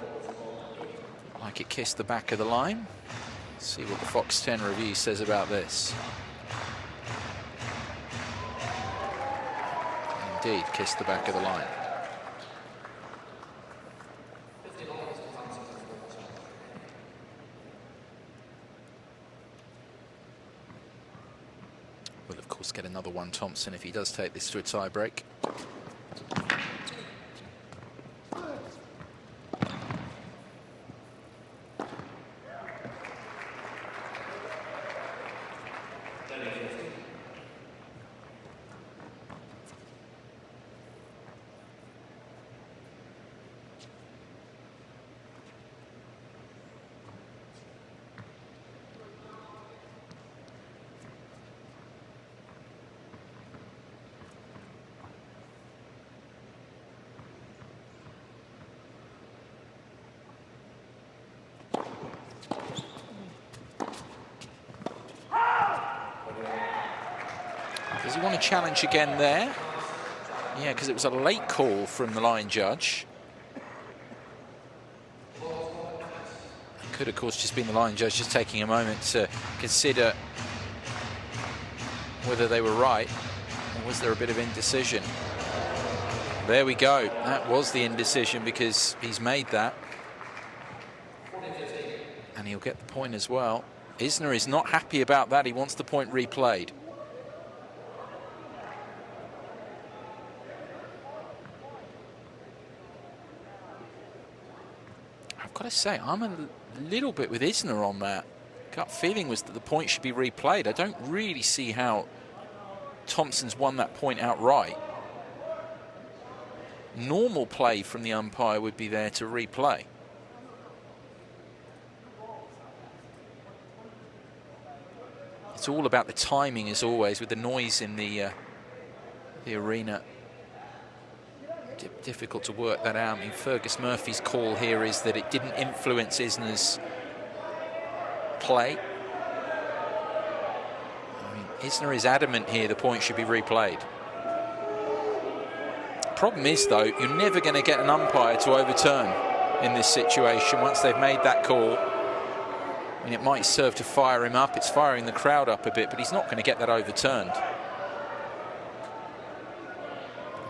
Like it kissed the back of the line. See what the Fox 10 review says about this. Indeed, kissed the back of the line. Will, of course, get another one, Thompson, if he does take this to a tie break. Does he want to challenge again there? Yeah, because it was a late call from the line judge. It could, of course, just been the line judge just taking a moment to consider whether they were right, or was there a bit of indecision? There we go. That was the indecision because he's made that. And he'll get the point as well. Isner is not happy about that. He wants the point replayed. I've got to say, I'm a little bit with Isner on that. Gut feeling was that the point should be replayed. I don't really see how Thompson's won that point outright. Normal play from the umpire would be there to replay. It's all about the timing, as always, with the noise in the arena. Difficult to work that out. I mean, Fergus Murphy's call here is that it didn't influence Isner's play. I mean, Isner is adamant here the point should be replayed. Problem is, though, you're never going to get an umpire to overturn in this situation once they've made that call. I mean, it might serve to fire him up. It's firing the crowd up a bit, but he's not going to get that overturned.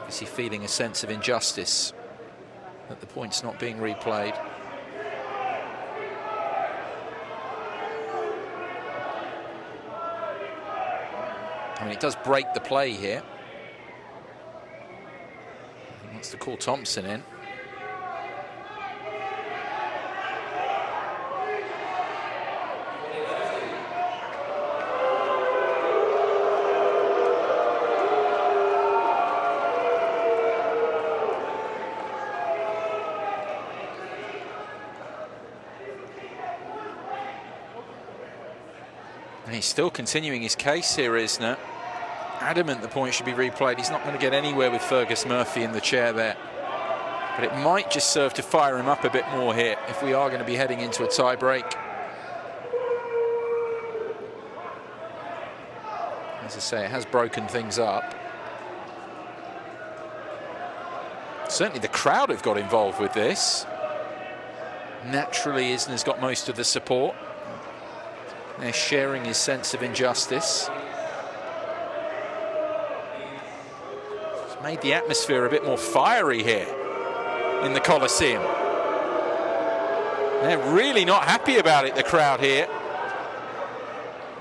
Is he feeling a sense of injustice that the point's not being replayed? I mean, it does break the play here. He wants to call Thompson in. And he's still continuing his case here, Isner. Adamant the point should be replayed. He's not going to get anywhere with Fergus Murphy in the chair there. But it might just serve to fire him up a bit more here if we are going to be heading into a tie break. As I say, it has broken things up. Certainly the crowd have got involved with this. Naturally, Isner's got most of the support. They're sharing his sense of injustice. It's made the atmosphere a bit more fiery here in the Coliseum. They're really not happy about it, the crowd here.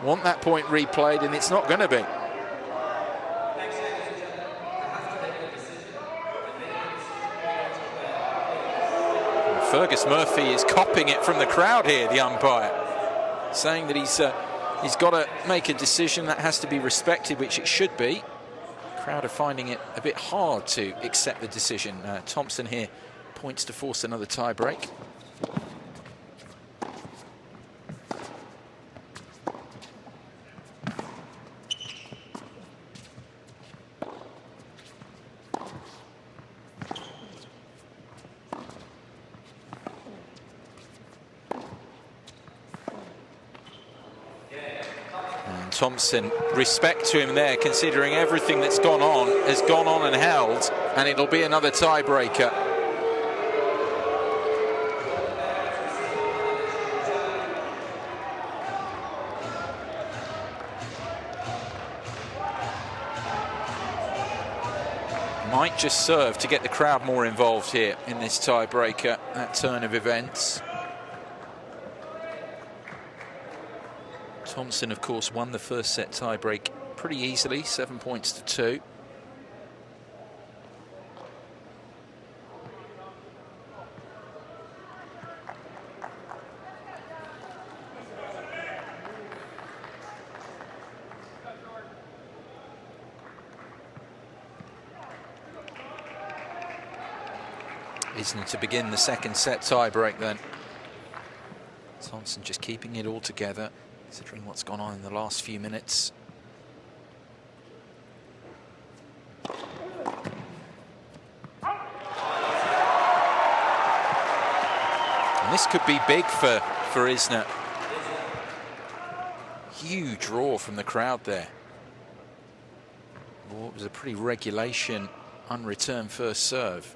Want that point replayed, and it's not going to be. Fergus Murphy is copying it from the crowd here, the umpire, saying that he's got to make a decision that has to be respected, which it should be. The crowd are finding it a bit hard to accept the decision. Thompson here points to force another tie break. Thompson, respect to him there, considering everything that's gone on has gone on and held, and it'll be another tiebreaker. Might just serve to get the crowd more involved here in this tiebreaker, that turn of events. Thompson, of course, won the first set tiebreak pretty easily, 7 points to 2. Isner to begin the second set tiebreak then. Thompson just keeping it all together, considering what's gone on in the last few minutes. And this could be big for Isner. Huge roar from the crowd there. Well, it was a pretty regulation unreturned first serve.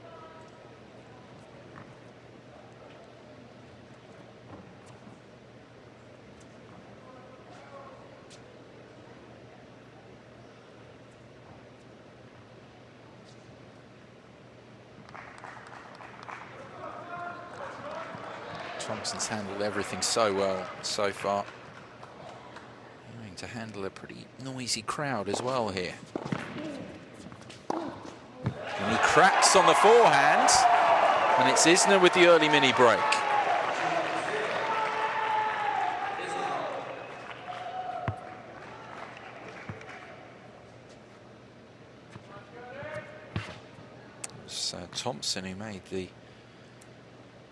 Thompson's handled everything so well so far. Going to handle a pretty noisy crowd as well here. And he cracks on the forehand, and it's Isner with the early mini break. So Thompson, who made the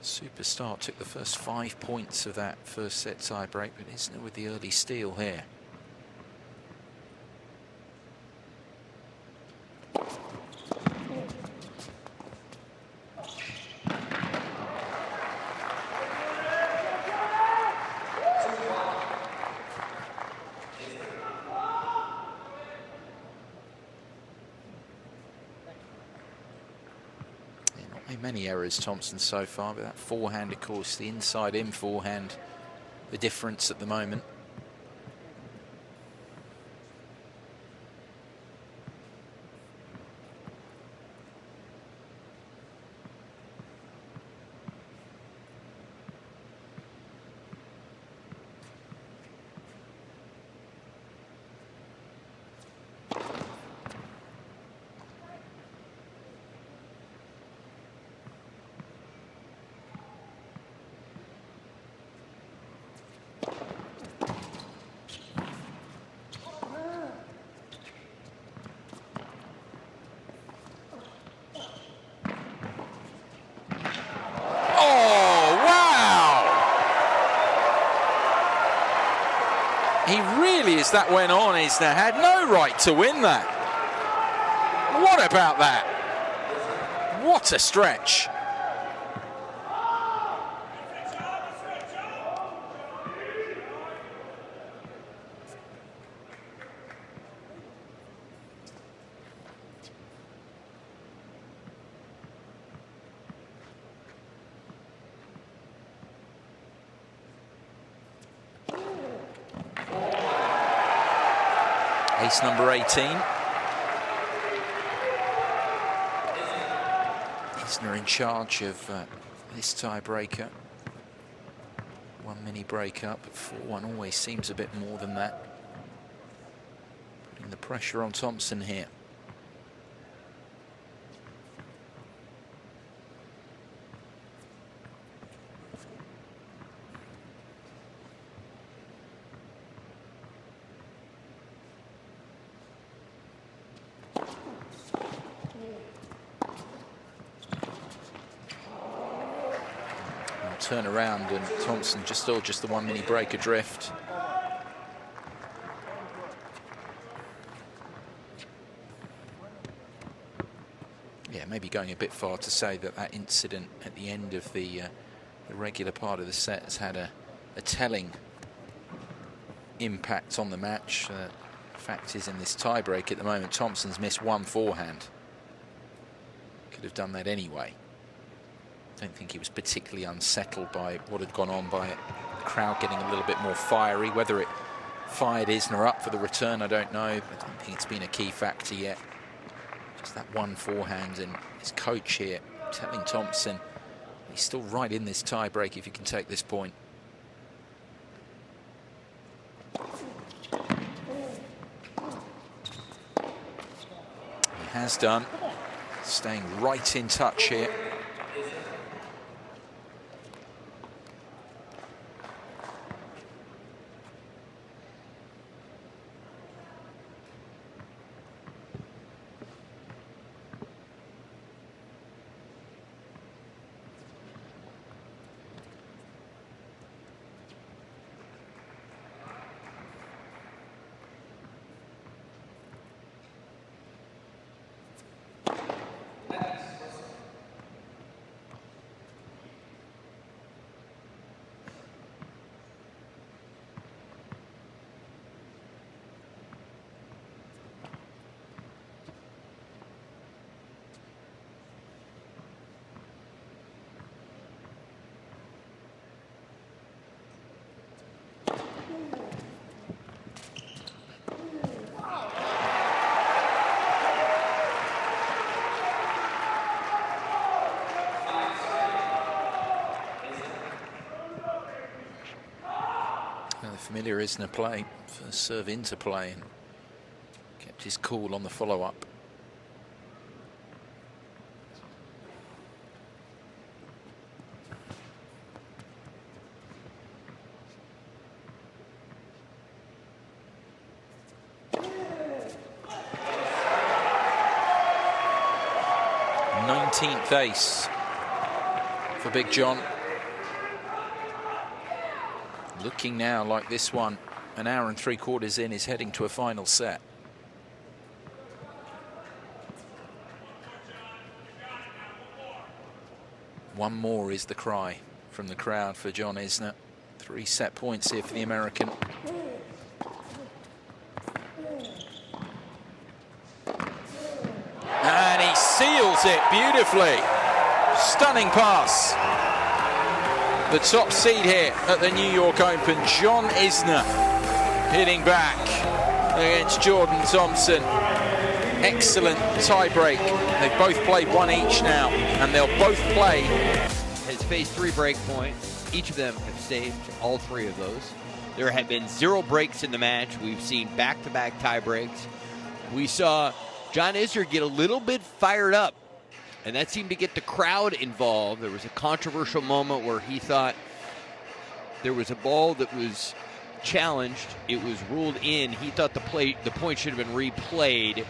super start, took the first 5 points of that first set tie break, but Isner with the early steal here. Many errors, Thompson, so far, but that forehand, of course, the inside-in forehand, the difference at the moment. He really, as that went on, Isner had no right to win that. What about that? What a stretch. Ace number 18. Isner in charge of this tiebreaker. One mini break up, but 4-1 always seems a bit more than that. Putting the pressure on Thompson here. Turn around, and Thompson just the one mini break adrift. Yeah, maybe going a bit far to say that that incident at the end of the regular part of the set has had a telling impact on the match. The fact is, in this tiebreak at the moment, Thompson's missed one forehand. Could have done that anyway. Don't think he was particularly unsettled by what had gone on, by the crowd getting a little bit more fiery. Whether it fired Isner up for the return, I don't know. I don't think it's been a key factor yet. Just that one forehand, and his coach here telling Thompson he's still right in this tie-break if he can take this point. He has done. Staying right in touch here. Familiar Isner play, first serve into play, and kept his cool on the follow-up. Ace for Big John. Looking now like this one, an hour and 3/4 in, is heading to a final set. One more is the cry from the crowd for John Isner. 3 set points here for the American. And he seals it beautifully. Stunning pass. The top seed here at the New York Open, John Isner, hitting back against Jordan Thompson. Excellent tie break. They've both played one each now, and they'll both play. Has faced 3 break points. Each of them have saved all 3 of those. There have been 0 breaks in the match. We've seen back-to-back tie breaks. We saw John Isner get a little bit fired up, and that seemed to get the crowd involved. There was a controversial moment where he thought there was a ball that was challenged. It was ruled in. He thought the point should have been replayed.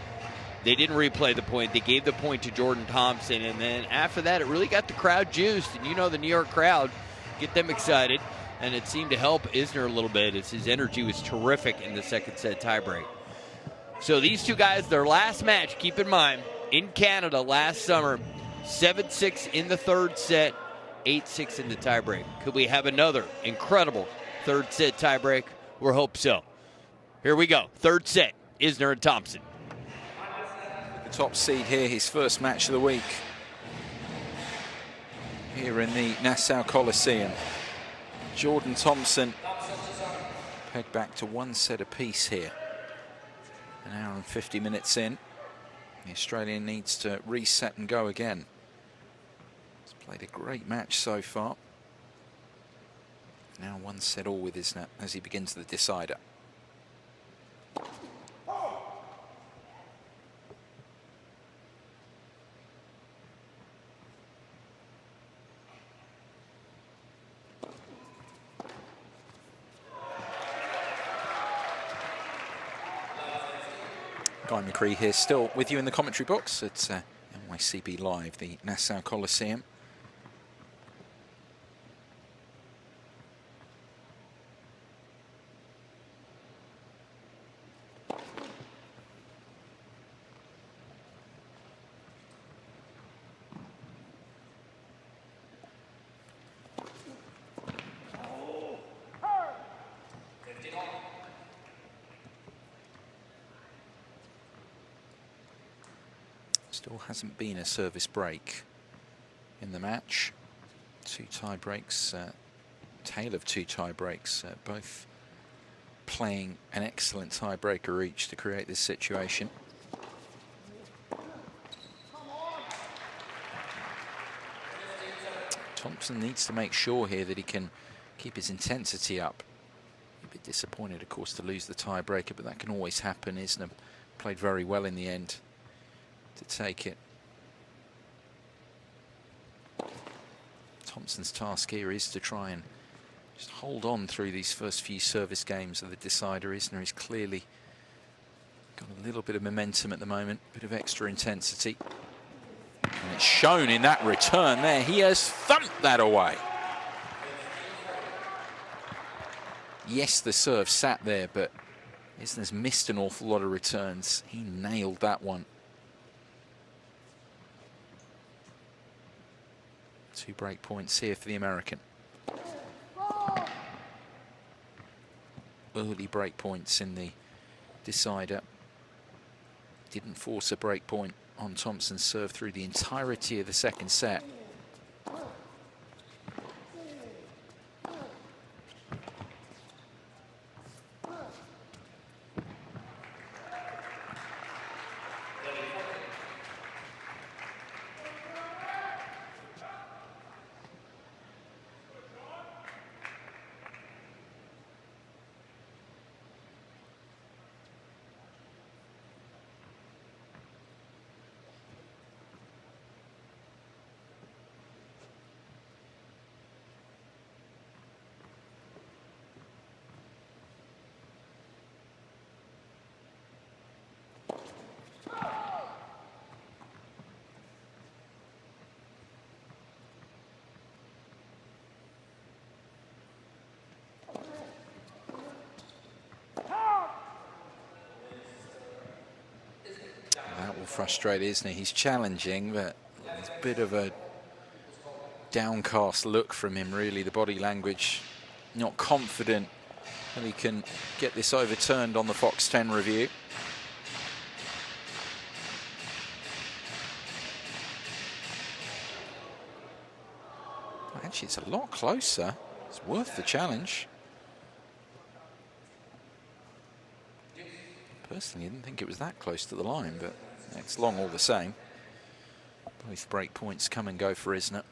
They didn't replay the point. They gave the point to Jordan Thompson, and then after that, it really got the crowd juiced. And you know the New York crowd, get them excited, and it seemed to help Isner a little bit as his energy was terrific in the second set tiebreak. So these two guys, their last match, keep in mind, in Canada last summer, 7-6 in the third set, 8-6 in the tiebreak. Could we have another incredible third set tiebreak? We hope so. Here we go. Third set, Isner and Thompson. The top seed here, his first match of the week. Here in the Nassau Coliseum. Jordan Thompson pegged back to 1 set apiece here. An hour and 50 minutes in. The Australian needs to reset and go again. He's played a great match so far. Now 1 set all with Isner as he begins the decider. Guy McCree here, still with you in the commentary box at NYCB Live, the Nassau Coliseum. Still hasn't been a service break in the match. 2 tie breaks, tale of 2 tie breaks, both playing an excellent tiebreaker each to create this situation. Thompson needs to make sure here that he can keep his intensity up. A bit disappointed, of course, to lose the tiebreaker, but that can always happen. Isner played very well in the end to take it. Thompson's task here is to try and just hold on through these first few service games of the decider. Isner is clearly got a little bit of momentum at the moment, a bit of extra intensity. And it's shown in that return there. He has thumped that away. Yes, the serve sat there, but Isner's missed an awful lot of returns. He nailed that one. 2 break points here for the American. Early break points in the decider. Didn't force a break point on Thompson's serve through the entirety of the second set. frustrated, isn't he? He's challenging, but there's a bit of a downcast look from him, really. The body language, not confident that he can get this overturned on the Fox 10 review. Actually, it's a lot closer. It's worth the challenge. Personally, I didn't think it was that close to the line, but it's long all the same. Both break points come and go for Isner.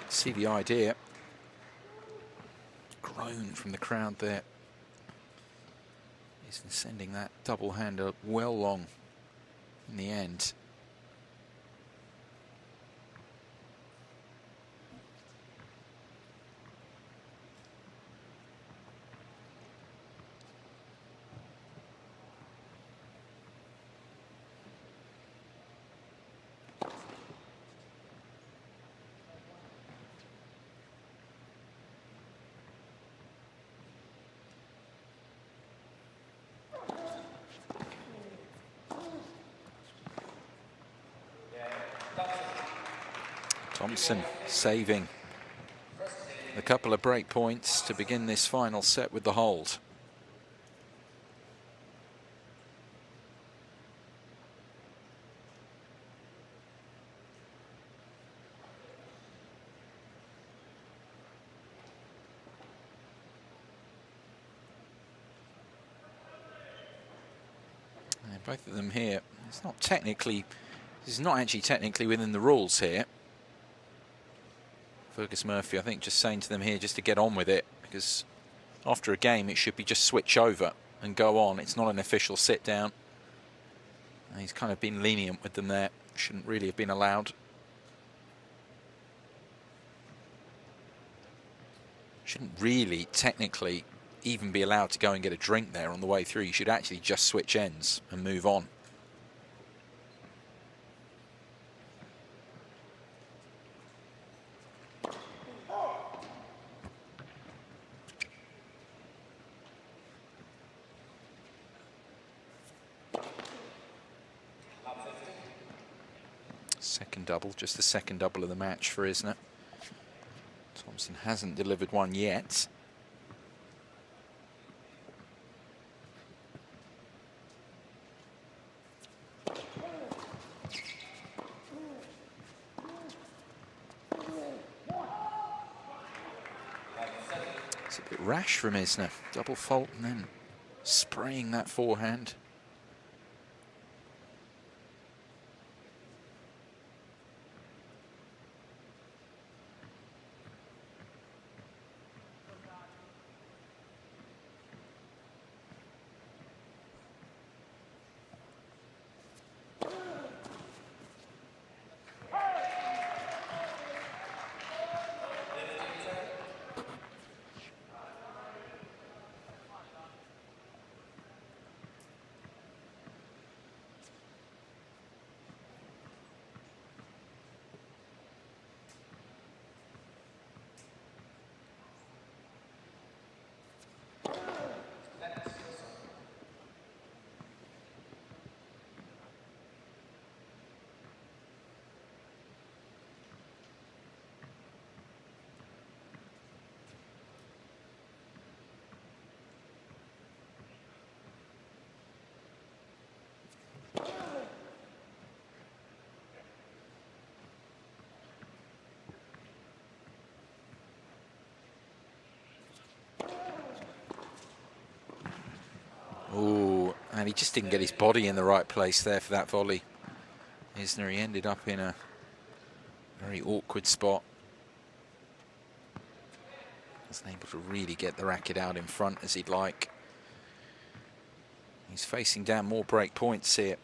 See the idea. Groan from the crowd there. He's sending that double hander well long in the end. Thompson saving a couple of break points to begin this final set with the hold. And both of them here. It's not technically, this is not actually technically within the rules here. Fergus Murphy, I think, just saying to them here just to get on with it, because after a game it should be just switch over and go on. It's not an official sit down. He's kind of been lenient with them there. Shouldn't really have been allowed. Shouldn't really, technically, even be allowed to go and get a drink there on the way through. You should actually just switch ends and move on. Second double, just the second double of the match for Isner. Thompson hasn't delivered one yet. It's a bit rash from Isner. Double fault and then spraying that forehand. Oh, and he just didn't get his body in the right place there for that volley. Isner, he ended up in a very awkward spot. Wasn't able to really get the racket out in front as he'd like. He's facing down more break points here.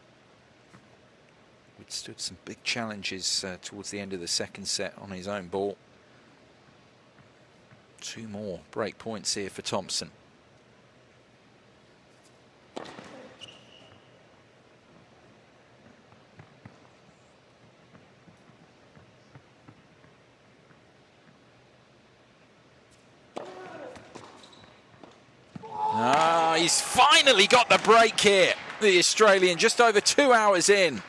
Withstood some big challenges towards the end of the second set on his own ball. 2 more break points here for Thompson. He's finally got the break here, the Australian, just over 2 hours in.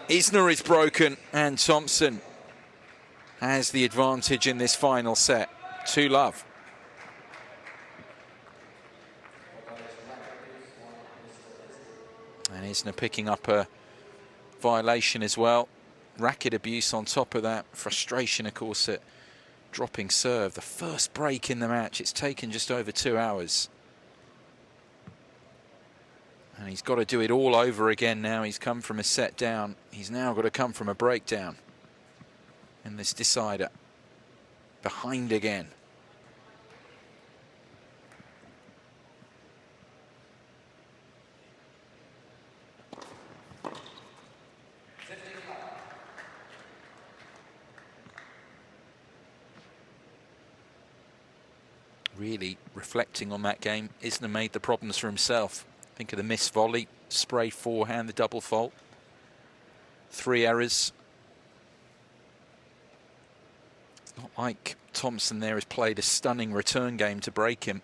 Isner is broken and Thompson has the advantage in this final set. 2-love. And Isner picking up a violation as well. Racket abuse on top of that. Frustration, of course, at dropping serve. The first break in the match. It's taken just over 2 hours. And he's got to do it all over again now. He's come from a set down. He's now got to come from a breakdown in this decider. Behind again. Really reflecting on that game, Isner made the problems for himself. Think of the missed volley, spray forehand, the double fault. 3 errors. It's not like Thompson there has played a stunning return game to break him.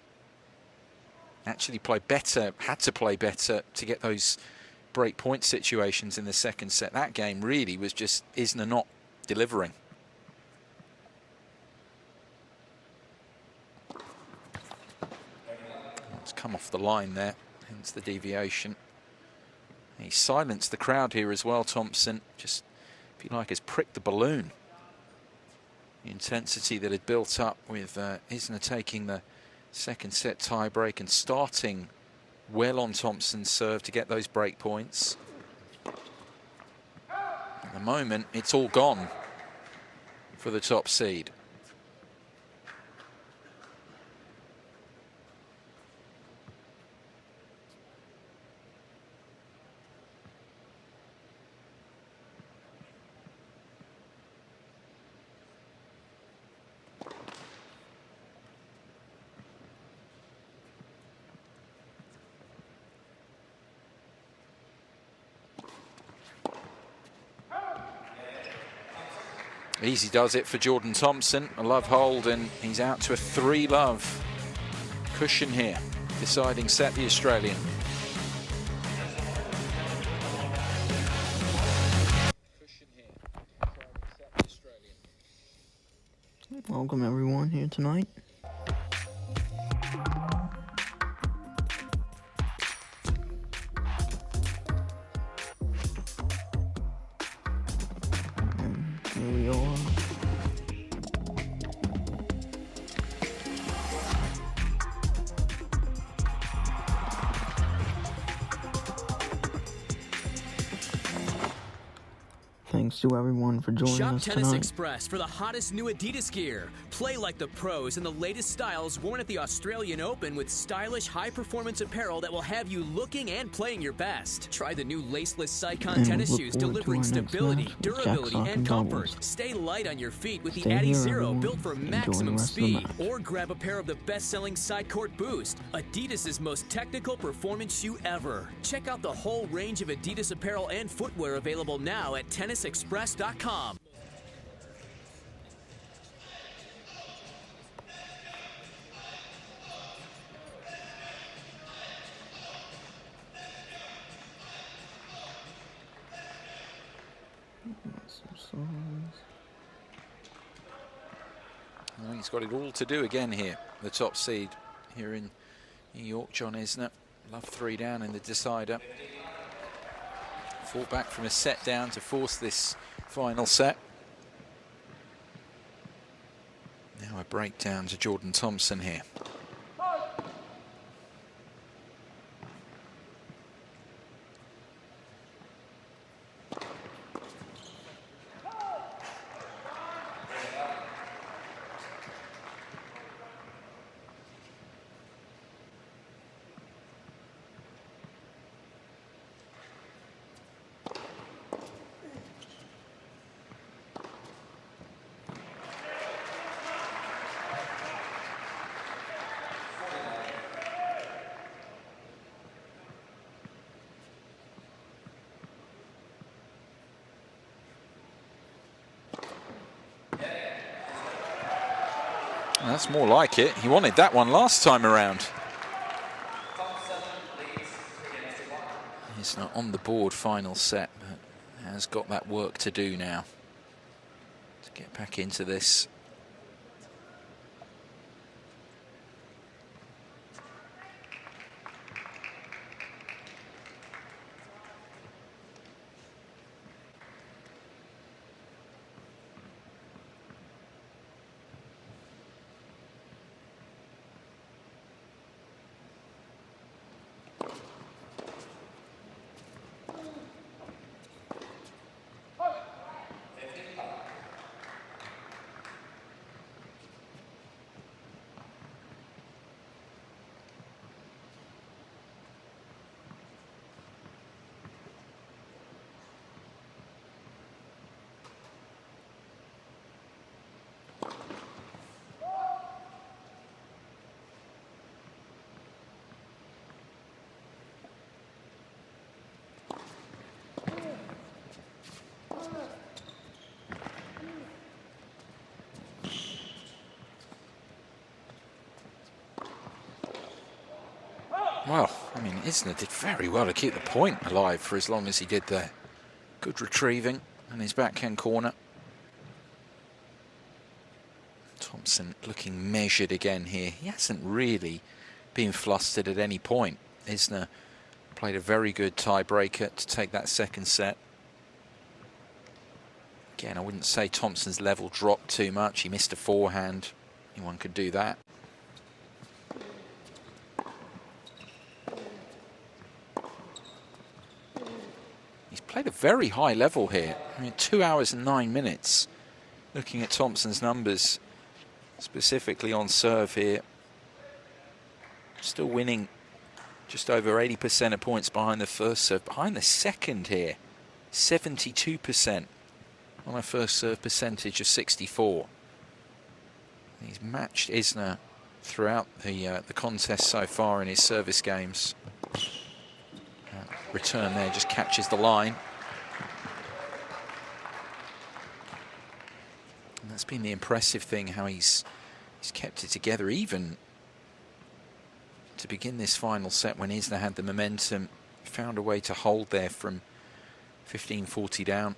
Actually played better, had to play better to get those break point situations in the second set. That game really was just Isner not delivering. It's come off the line there. Hence the deviation. He silenced the crowd here as well, Thompson. Just, if you like, has pricked the balloon. The intensity that had built up with Isner taking the second set tie break and starting well on Thompson's serve to get those break points. At the moment, it's all gone for the top seed. Easy does it for Jordan Thompson. A love hold, and he's out to a 3-love cushion here. Deciding set, the Australian. Welcome everyone here tonight. And here we are. Thanks to everyone for joining Shop us Tennis tonight. Express for the hottest new Adidas gear. Play like the pros in the latest styles worn at the Australian Open with stylish, high-performance apparel that will have you looking and playing your best. Try the new laceless Sycon And tennis look shoes, forward to delivering our next stability, match with durability, Jack Sock and and comfort. doubles. Stay light on your feet with the Stay Addy here, Zero, everyone. built for Enjoy the maximum rest of the speed. match. Or grab a pair of the best-selling Side Court Boost, Adidas' most technical performance shoe ever. Check out the whole range of Adidas apparel and footwear available now at tennisexpress.com. Well, he's got it all to do again here. The top seed here in New York, John Isner. Love 3 down in the decider. Fought back from a set down to force this final set. Now a breakdown to Jordan Thompson here. That's more like it. He wanted that one last time around. He's not on the board final set, but has got that work to do now to get back into this. Well, I mean, Isner did very well to keep the point alive for as long as he did there. Good retrieving in his backhand corner. Thompson looking measured again here. He hasn't really been flustered at any point. Isner played a very good tiebreaker to take that second set. Again, I wouldn't say Thompson's level dropped too much. He missed a forehand. Anyone could do that. He's played a very high level here. I mean, 2 hours and 9 minutes. Looking at Thompson's numbers, specifically on serve here. Still winning just over 80% of points behind the first serve. Behind the second here, 72% on a first serve percentage of 64. He's matched Isner throughout the contest so far in his service games. Return there just catches the line. That's been the impressive thing, how he's kept it together, even to begin this final set when Isner had the momentum, found a way to hold there from 15-40 down.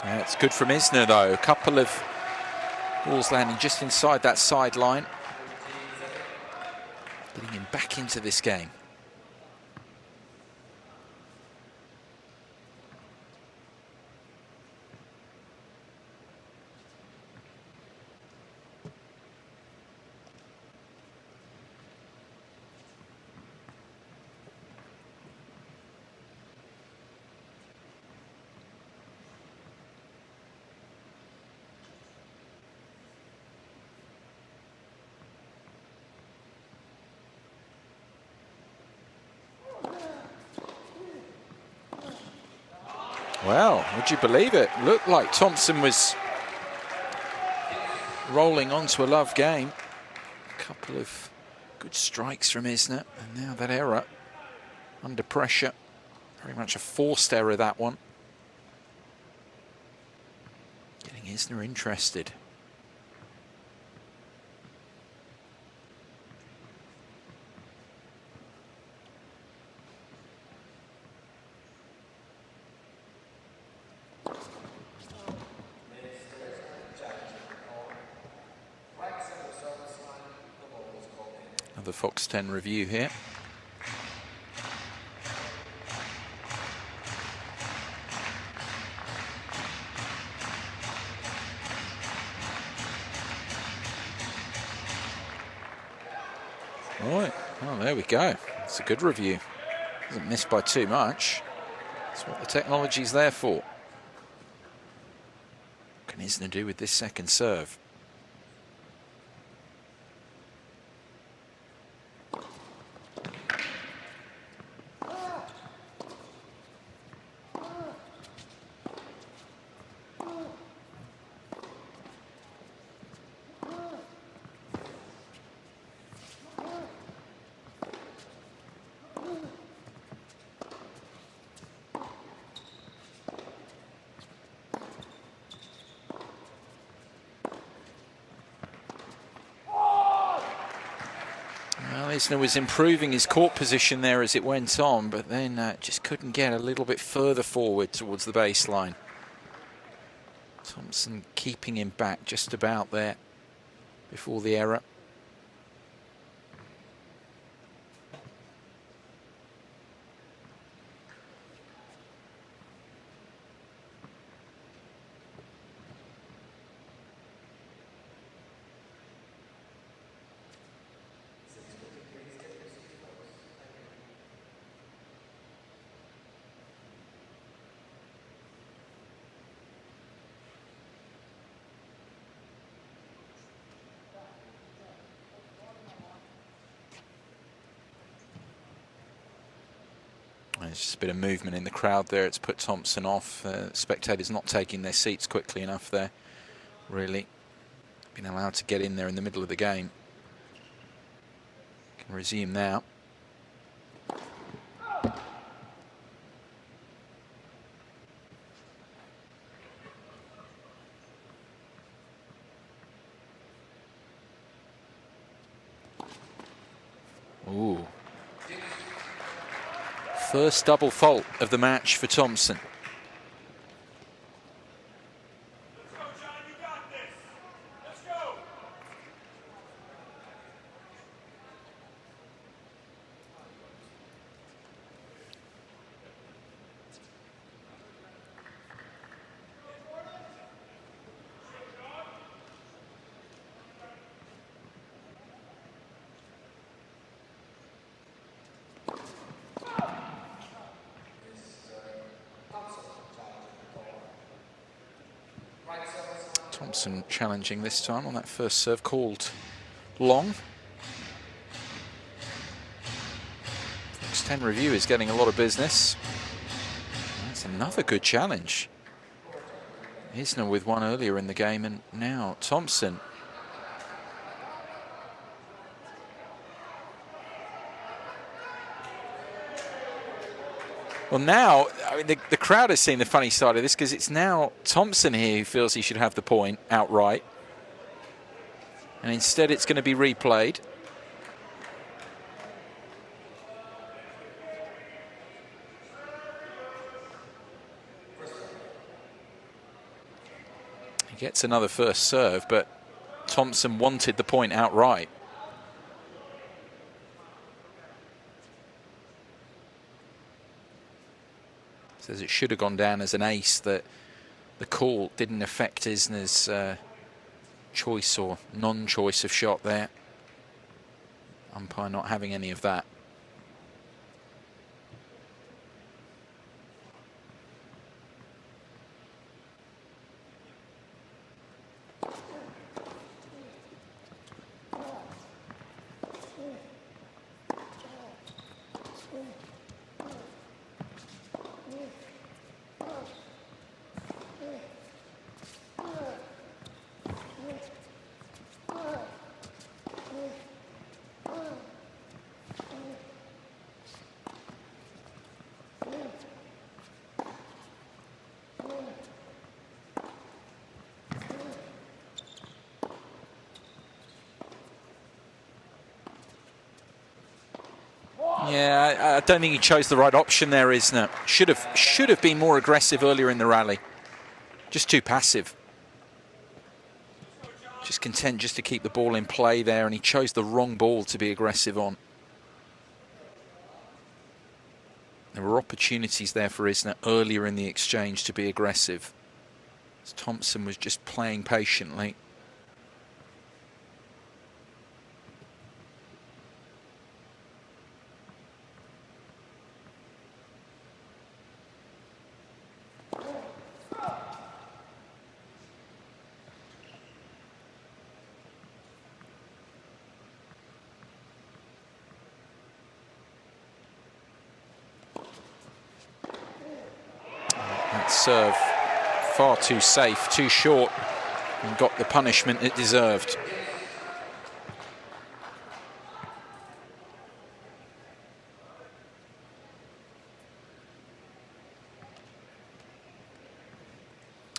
It's good from Isner though. A couple of balls landing just inside that sideline, getting him back into this game. Well, would you believe it? Looked like Thompson was rolling onto a love game. A couple of good strikes from Isner, and now that error under pressure. Very much a forced error, that one. Getting Isner interested. Another Fox 10 review here. Right, well, there we go. It's a good review. Doesn't miss by too much. That's what the technology's there for. What can Isner do with this second serve? Isner was improving his court position there as it went on, but then just couldn't get a little bit further forward towards the baseline. Thompson keeping him back just about there before the error. There's just a bit of movement in the crowd there. It's put Thompson off. Spectators not taking their seats quickly enough there. Really been allowed to get in there in the middle of the game. Can resume now. Ooh. First double fault of the match for Thompson. Thompson challenging this time on that first serve called long. Fox 10 review is getting a lot of business. It's another good challenge. Isner with one earlier in the game, and now Thompson. Well, now, I mean, the crowd has seen the funny side of this, because it's now Thompson here who feels he should have the point outright. And instead it's going to be replayed. He gets another first serve, but Thompson wanted the point outright. Says it should have gone down as an ace, that the call didn't affect Isner's choice or non-choice of shot there. Umpire not having any of that. Yeah, I don't think he chose the right option there, Isner. Should have been more aggressive earlier in the rally. Just too passive. Just content just to keep the ball in play there, and he chose the wrong ball to be aggressive on. There were opportunities there for Isner earlier in the exchange to be aggressive. As Thompson was just playing patiently. Serve far too safe, too short, and got the punishment it deserved.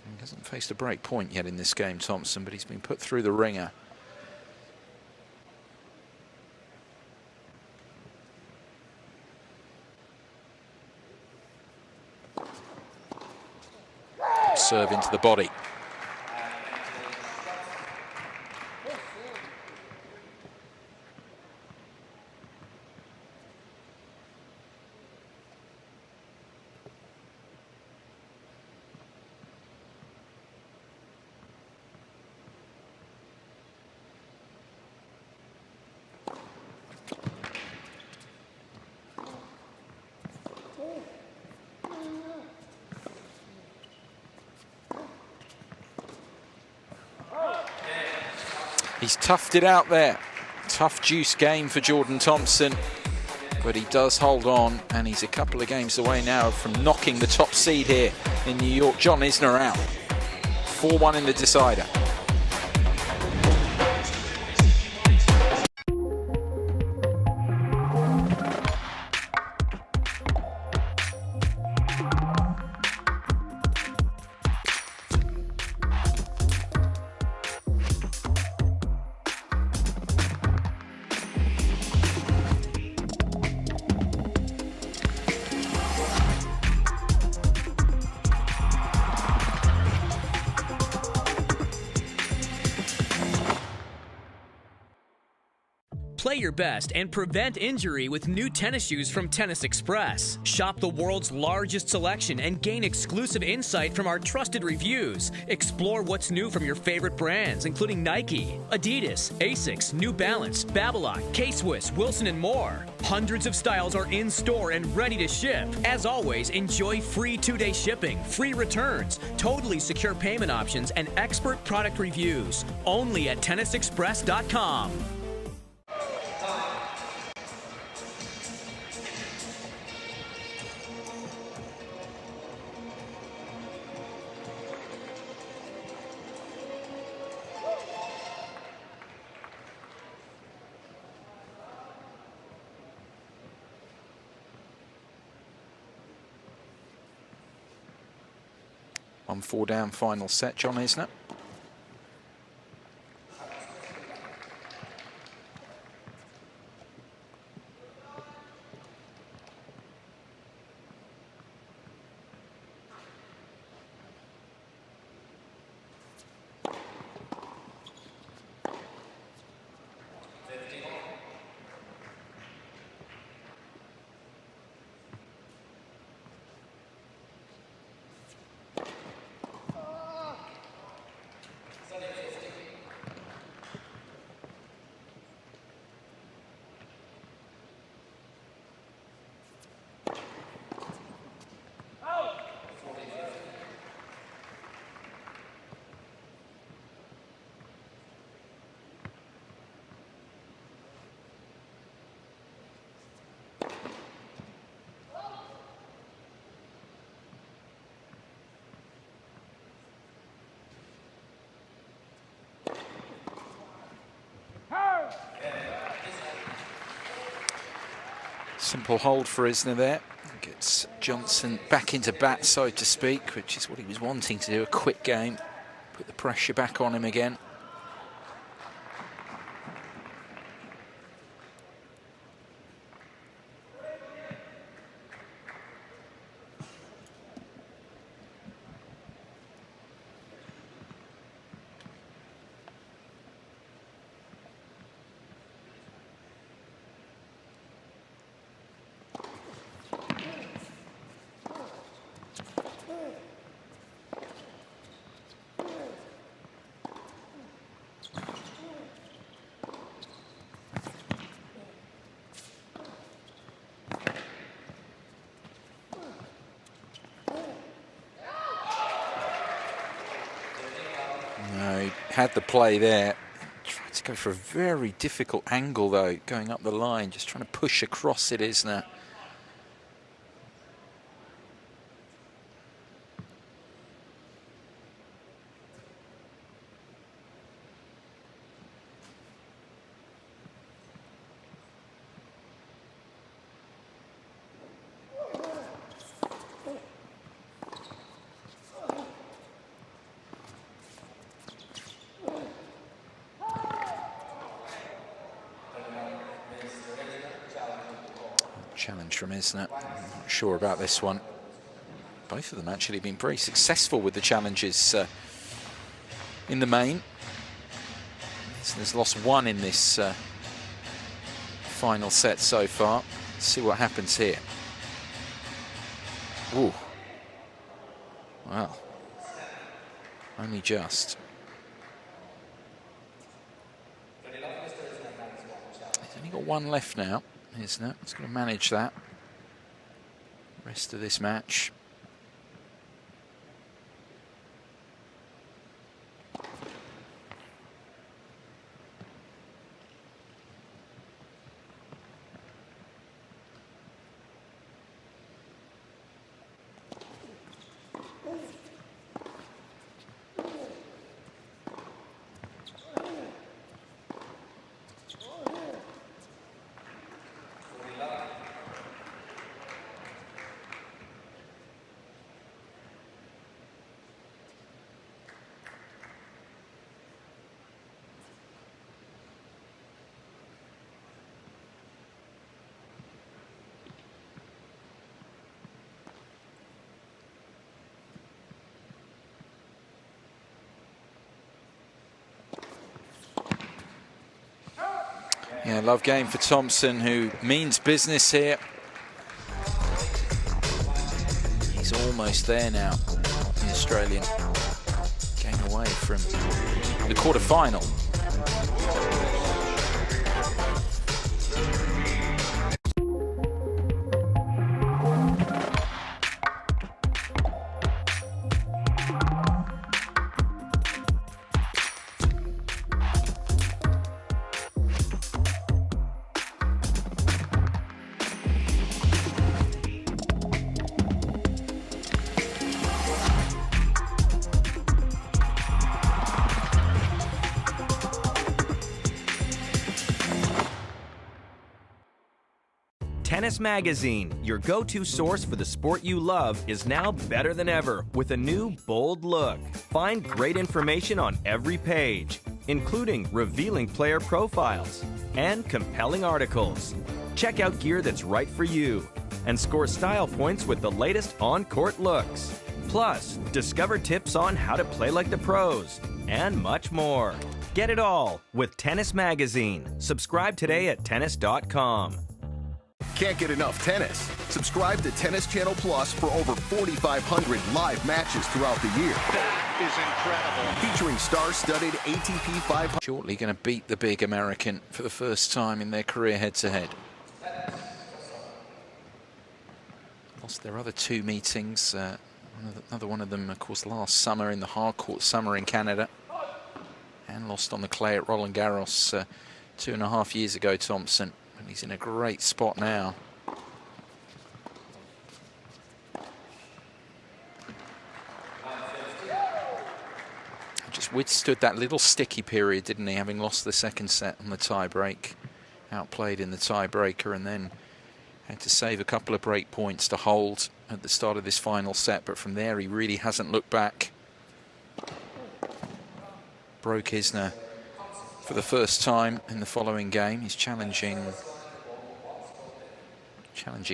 He hasn't faced a break point yet in this game, Thompson, but he's been put through the ringer. Serve into the body. He's toughed it out there. Tough juice game for Jordan Thompson, but he does hold on, and he's a couple of games away now from knocking the top seed here in New York. John Isner out. 4-1 in the decider. Play your best and prevent injury with new tennis shoes from Tennis Express. Shop the world's largest selection and gain exclusive insight from our trusted reviews. Explore what's new from your favorite brands, including Nike, Adidas, Asics, New Balance, Babylon, K-Swiss, Wilson, and more. Hundreds of styles are in store and ready to ship. As always, enjoy free 2-day shipping, free returns, totally secure payment options, and expert product reviews. Only at tennisexpress.com. On 4 down, final set, John Isner. Simple hold for Isner there. Gets Johnson back into bat, so to speak, which is what he was wanting to do, a quick game. Put the pressure back on him again. Had the play there. Tried to go for a very difficult angle though, going up the line, just trying to push across it, Isner. Challenge from Isner. I'm not sure about this one. Both of them actually been pretty successful with the challenges in the main. Isner's lost one in this final set so far. Let's see what happens here. Ooh. Well, only just. He's only got one left now. Isner, he's going to manage that rest of this match. Yeah, love game for Thompson, who means business here. He's almost there now, the Australian. Game away from the quarter-final. Tennis Magazine, your go-to source for the sport you love, is now better than ever with a new, bold look. Find great information on every page, including revealing player profiles and compelling articles. Check out gear that's right for you and score style points with the latest on-court looks. Plus, discover tips on how to play like the pros and much more. Get it all with Tennis Magazine. Subscribe today at tennis.com. Can't get enough tennis? Subscribe to Tennis Channel Plus for over 4,500 live matches throughout the year. That is incredible. Featuring star-studded ATP 500. Shortly going to beat the big American for the first time in their career head-to-head. Lost their other two meetings. Another one of them, of course, last summer in the hard-court summer in Canada. And lost on the clay at Roland Garros 2.5 years ago, Thompson. And he's in a great spot now. Just withstood that little sticky period, didn't he? Having lost the second set on the tie-break. Outplayed in the tie-breaker and then had to save a couple of break points to hold at the start of this final set. But from there, he really hasn't looked back. Broke Isner for the first time in the following game. He's challenging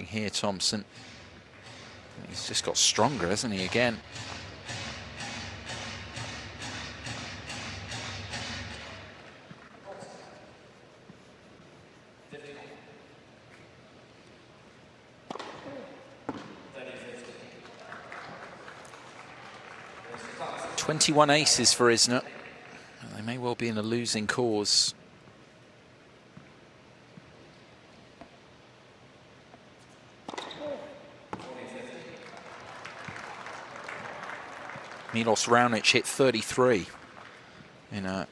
here, Thompson. He's just got stronger, hasn't he, again? .21 aces for Isner. They may well be in a losing cause. Milos Raonic hit 33 in a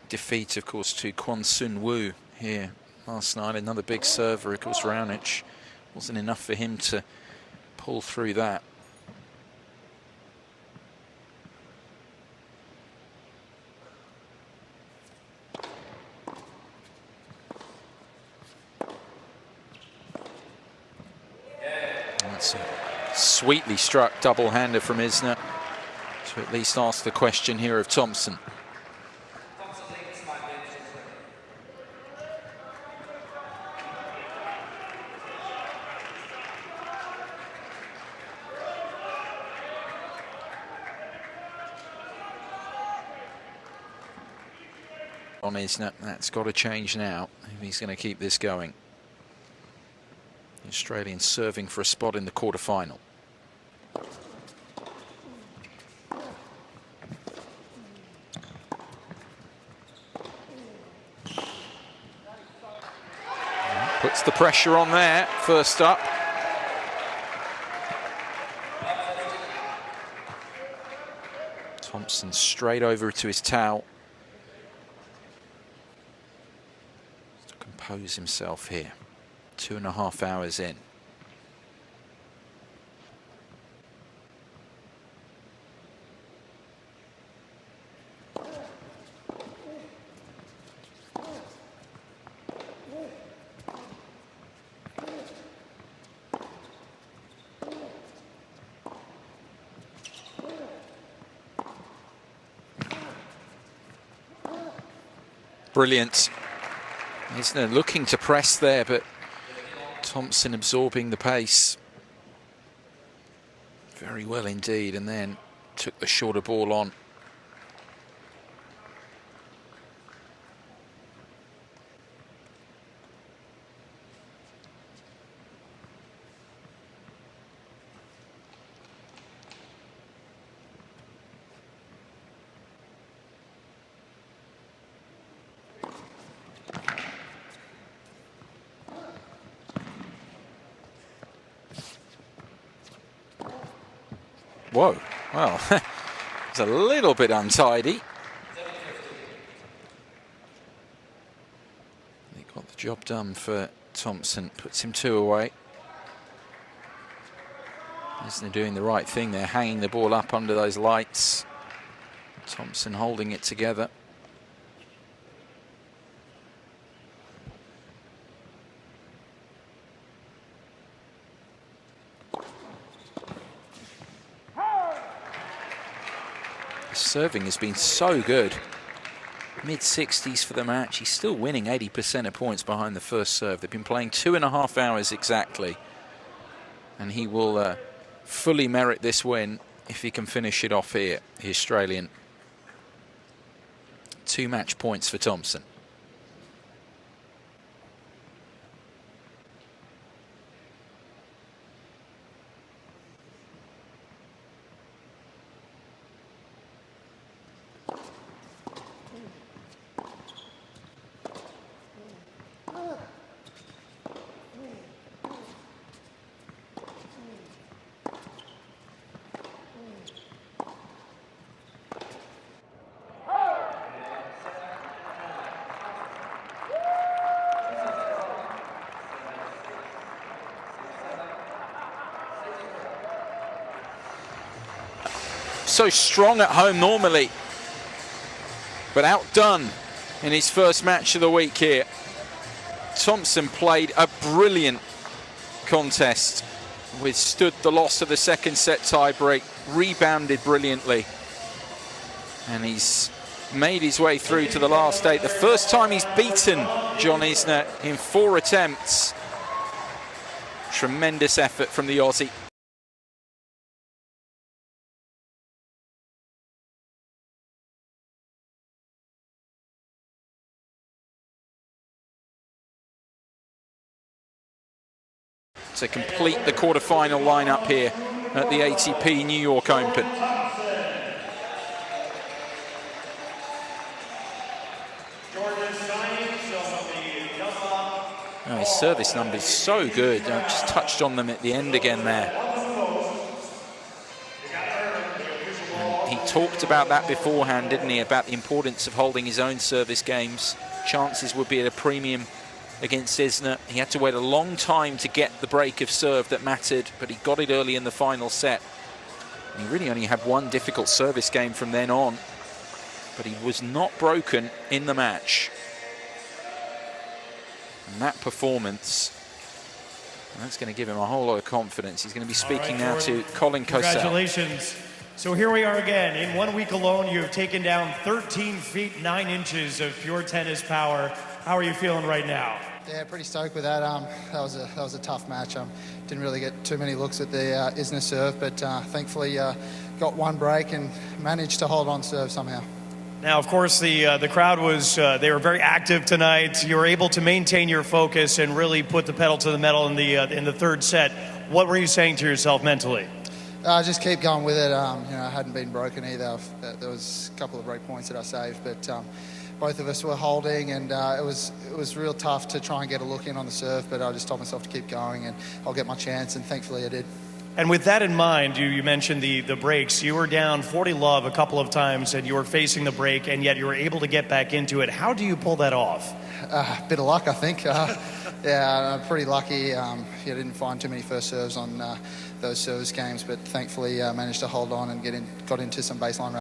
defeat, of course, to Kwon Soon Woo here last night. Another big server, of course. Raonic wasn't enough for him to pull through that. That's a sweetly struck double-hander from Isner to at least ask the question here of Thompson. On Isner, that's got to change now if he's going to keep this going. The Australian serving for a spot in the quarterfinal. Puts the pressure on there, first up. Thompson straight over to his towel. To compose himself here. 2.5 hours in. Brilliant. Isner looking to press there, but Thompson absorbing the pace very well indeed, and then took the shorter ball on. Whoa, well, it's a little bit untidy. He got the job done for Thompson, puts him 2 away. Isner doing the right thing there, hanging the ball up under those lights. Thompson holding it together. Serving has been so good. Mid-60s for the match. He's still winning 80% of points behind the first serve. They've been playing 2.5 hours exactly. And he will fully merit this win if he can finish it off here, the Australian. 2 match points for Thompson. So strong at home normally, but outdone in his first match of the week here. Thompson played a brilliant contest, withstood the loss of the second set tiebreak, rebounded brilliantly, and he's made his way through to the last 8. The first time he's beaten John Isner in 4 attempts. Tremendous effort from the Aussie. To complete the quarterfinal lineup here at the ATP New York Open. Oh, his service numbers so good. I just touched on them at the end again there. And he talked about that beforehand, didn't he? About the importance of holding his own service games. Chances would be at a premium against Isner. He had to wait a long time to get the break of serve that mattered, but he got it early in the final set. And he really only had one difficult service game from then on, but he was not broken in the match. And that performance, that's going to give him a whole lot of confidence. He's going to be speaking now to Colin Cosell. Congratulations. So here we are again. In 1 week alone, you have taken down 13 feet 9 inches of pure tennis power. How are you feeling right now? Yeah, pretty stoked with that. That was a tough match. Didn't really get too many looks at the Isner serve, but thankfully got one break and managed to hold on serve somehow. Now, of course, the crowd was they were very active tonight. You were able to maintain your focus and really put the pedal to the metal in the third set. What were you saying to yourself mentally? Just keep going with it. I hadn't been broken either. There was a couple of break points that I saved, but both of us were holding, and it was real tough to try and get a look in on the serve. But I just told myself to keep going, and I'll get my chance, and thankfully I did. And with that in mind, you mentioned the breaks. You were down 40-love a couple of times, and you were facing the break, and yet you were able to get back into it. How do you pull that off? A bit of luck, I think. Yeah, I'm pretty lucky. Didn't find too many first serves on those service games, but thankfully managed to hold on and got into some baseline.